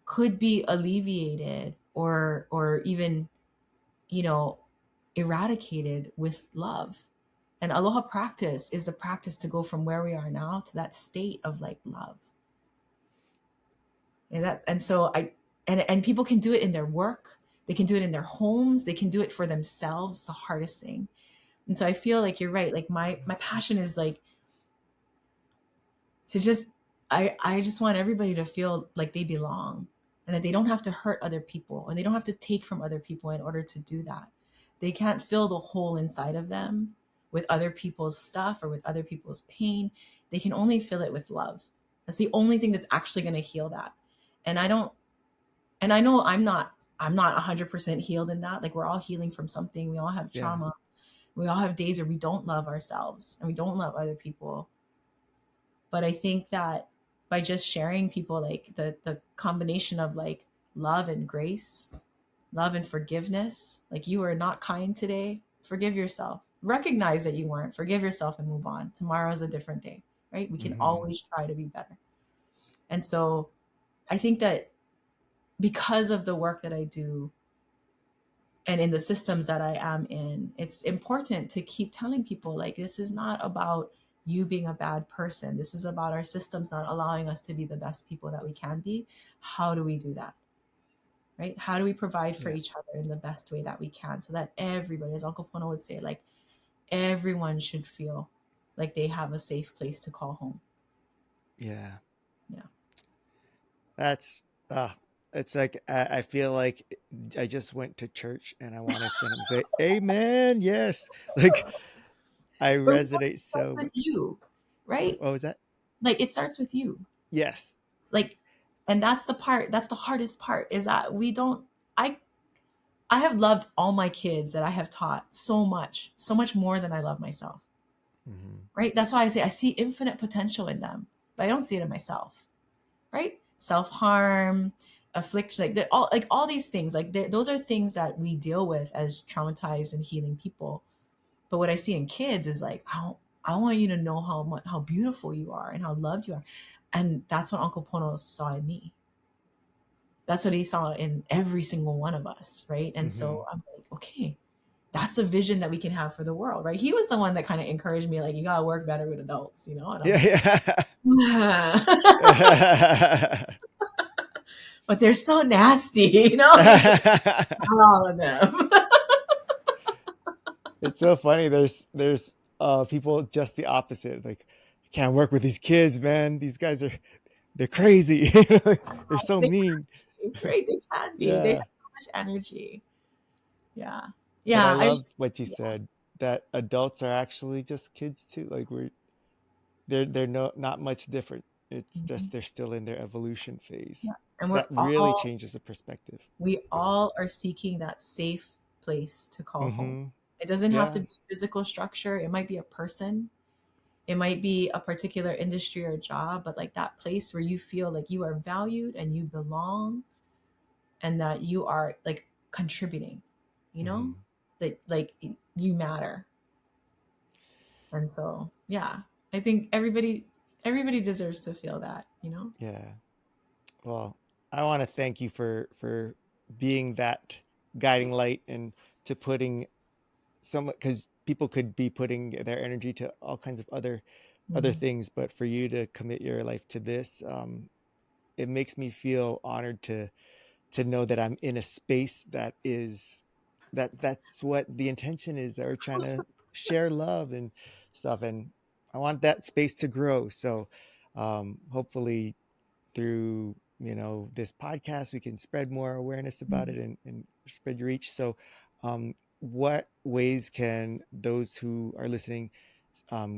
could be alleviated, or even, you know, eradicated with love. And aloha practice is the practice to go from where we are now to that state of like love. And so I and people can do it in their work, they can do it in their homes, they can do it for themselves. It's the hardest thing. And so I feel like you're right. Like, my passion is like to just, I just want everybody to feel like they belong, and that they don't have to hurt other people, and they don't have to take from other people in order to do that. They can't fill the hole inside of them with other people's stuff or with other people's pain. They can only fill it with love. That's the only thing that's actually going to heal that. And I don't and I know I'm not 100% healed in that. Like, we're all healing from something. We all have Yeah. trauma. We all have days where we don't love ourselves and we don't love other people. But I think that by just sharing people, like, the combination of like love and grace, love and forgiveness, like, you are not kind today, forgive yourself. Recognize that you weren't, forgive yourself and move on. Tomorrow's a different day, right? We can Hmm. always try to be better. And so I think that because of the work that I do and in the systems that I am in, it's important to keep telling people, like, this is not about you being a bad person. This is about our systems not allowing us to be the best people that we can be. How do we do that? Right? How do we provide for Yeah. each other in the best way that we can, so that everybody, as Uncle Pono would say, like, everyone should feel like they have a safe place to call home. Yeah. Yeah. That's it's like I feel like I just went to church and I want to stand up and say, "Amen." Yes. Like I But it resonate starts so with much. you, right? What was that? Like, it starts with you. Yes. Like, and that's the hardest part, is that we don't I I have loved all my kids that I have taught so much more than I love myself. Hmm. Right? That's why I say I see infinite potential in them, but I don't see it in myself. Right? Self-harm, affliction, like all these things, like those are things that we deal with as traumatized and healing people. But what I see in kids is like, I want you to know how beautiful you are and how loved you are. And that's what Uncle Pono saw in me. That's what he saw in every single one of us, right? And Hmm. so I'm like, okay, that's a vision that we can have for the world, right? He was the one that kind of encouraged me, like, you gotta work better with adults, and I'm Yeah. like, Yeah. but they're so nasty, like, not all of them. It's so funny. There's people just the opposite. Like, I can't work with these kids, man. These guys they're crazy. They're so They mean. can be, right? They can be. They have Yeah. so much energy. Yeah, But I yeah. love what you Yeah. said, that adults are actually just kids too. Like they're not much different. It's Mhm. just they're still in their evolution phase. Yeah. And That really changes the perspective. we all are seeking that safe place to call home. Hmm. It doesn't have to Yeah. be physical structure. It might be a person. It might be a particular industry or job, but like that place where you feel like you are valued and you belong, and that you are like contributing, you know, Hmm. that like you matter. And so, yeah, I think everybody deserves to feel that. Yeah. Well, I want to thank you for being that guiding light, and to putting some, because people could be putting their energy to all kinds of other Mhm. things, but for you to commit your life to this, it makes me feel honored to know that I'm in a space that is that's what the intention is, that we're trying to share love and stuff, and I want that space to grow. So hopefully through this podcast we can spread more awareness about it, and spread your reach. So what ways can those who are listening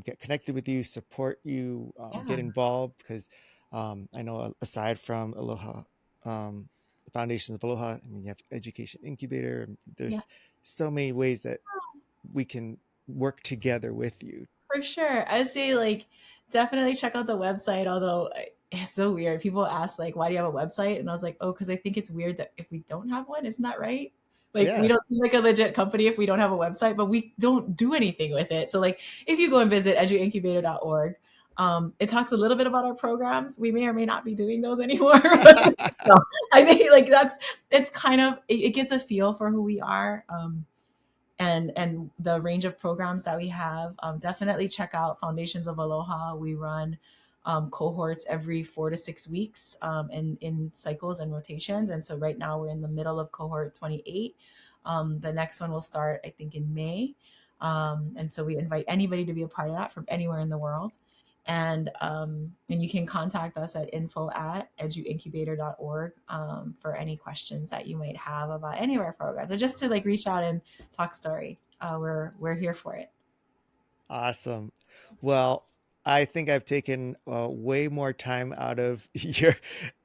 get connected with you, support you, get Yeah. involved? Because I know aside from Aloha, the Foundations of Aloha, I mean, you have Education Incubator. Yeah. There's so many ways that we can work together with you. For sure. I'd say like definitely check out the website, although it's so weird. People ask like why do you have a website? And I was like, "Oh, cuz I think it's weird that if we don't have one, isn't that right?" Like we Yeah. don't seem like a legit company if we don't have a website, but we don't do anything with it. So like if you go and visit eduincubator.org, it talks a little bit about our programs. We may or may not be doing those anymore. But no, I think like it's kind of it gets a feel for who we are. And the range of programs that we have. Definitely check out Foundations of Aloha. We run cohorts every 4 to 6 weeks in cycles and rotations. And so right now we're in the middle of cohort 28. The next one will start, I think, in May. And so we invite anybody to be a part of that from anywhere in the world. And you can contact us at info@eduincubator.org for any questions that you might have about any of our programs, or just to like reach out and talk story. We're here for it. Awesome. Well, I think I've taken way more time out of your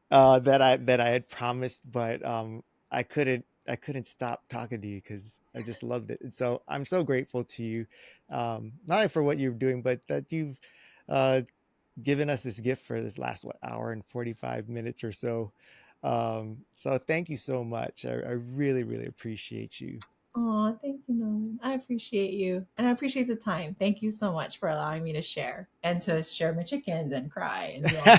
that I had promised, but I couldn't stop talking to you because I just loved it. And so I'm so grateful to you, not only for what you're doing, but that you've uh, given us this gift for this last hour and 45 minutes or so. So thank you so much. I really, really appreciate you. Oh, thank you, Nolan. I appreciate you, and I appreciate the time. Thank you so much for allowing me to share and to share my chickens and cry and do all.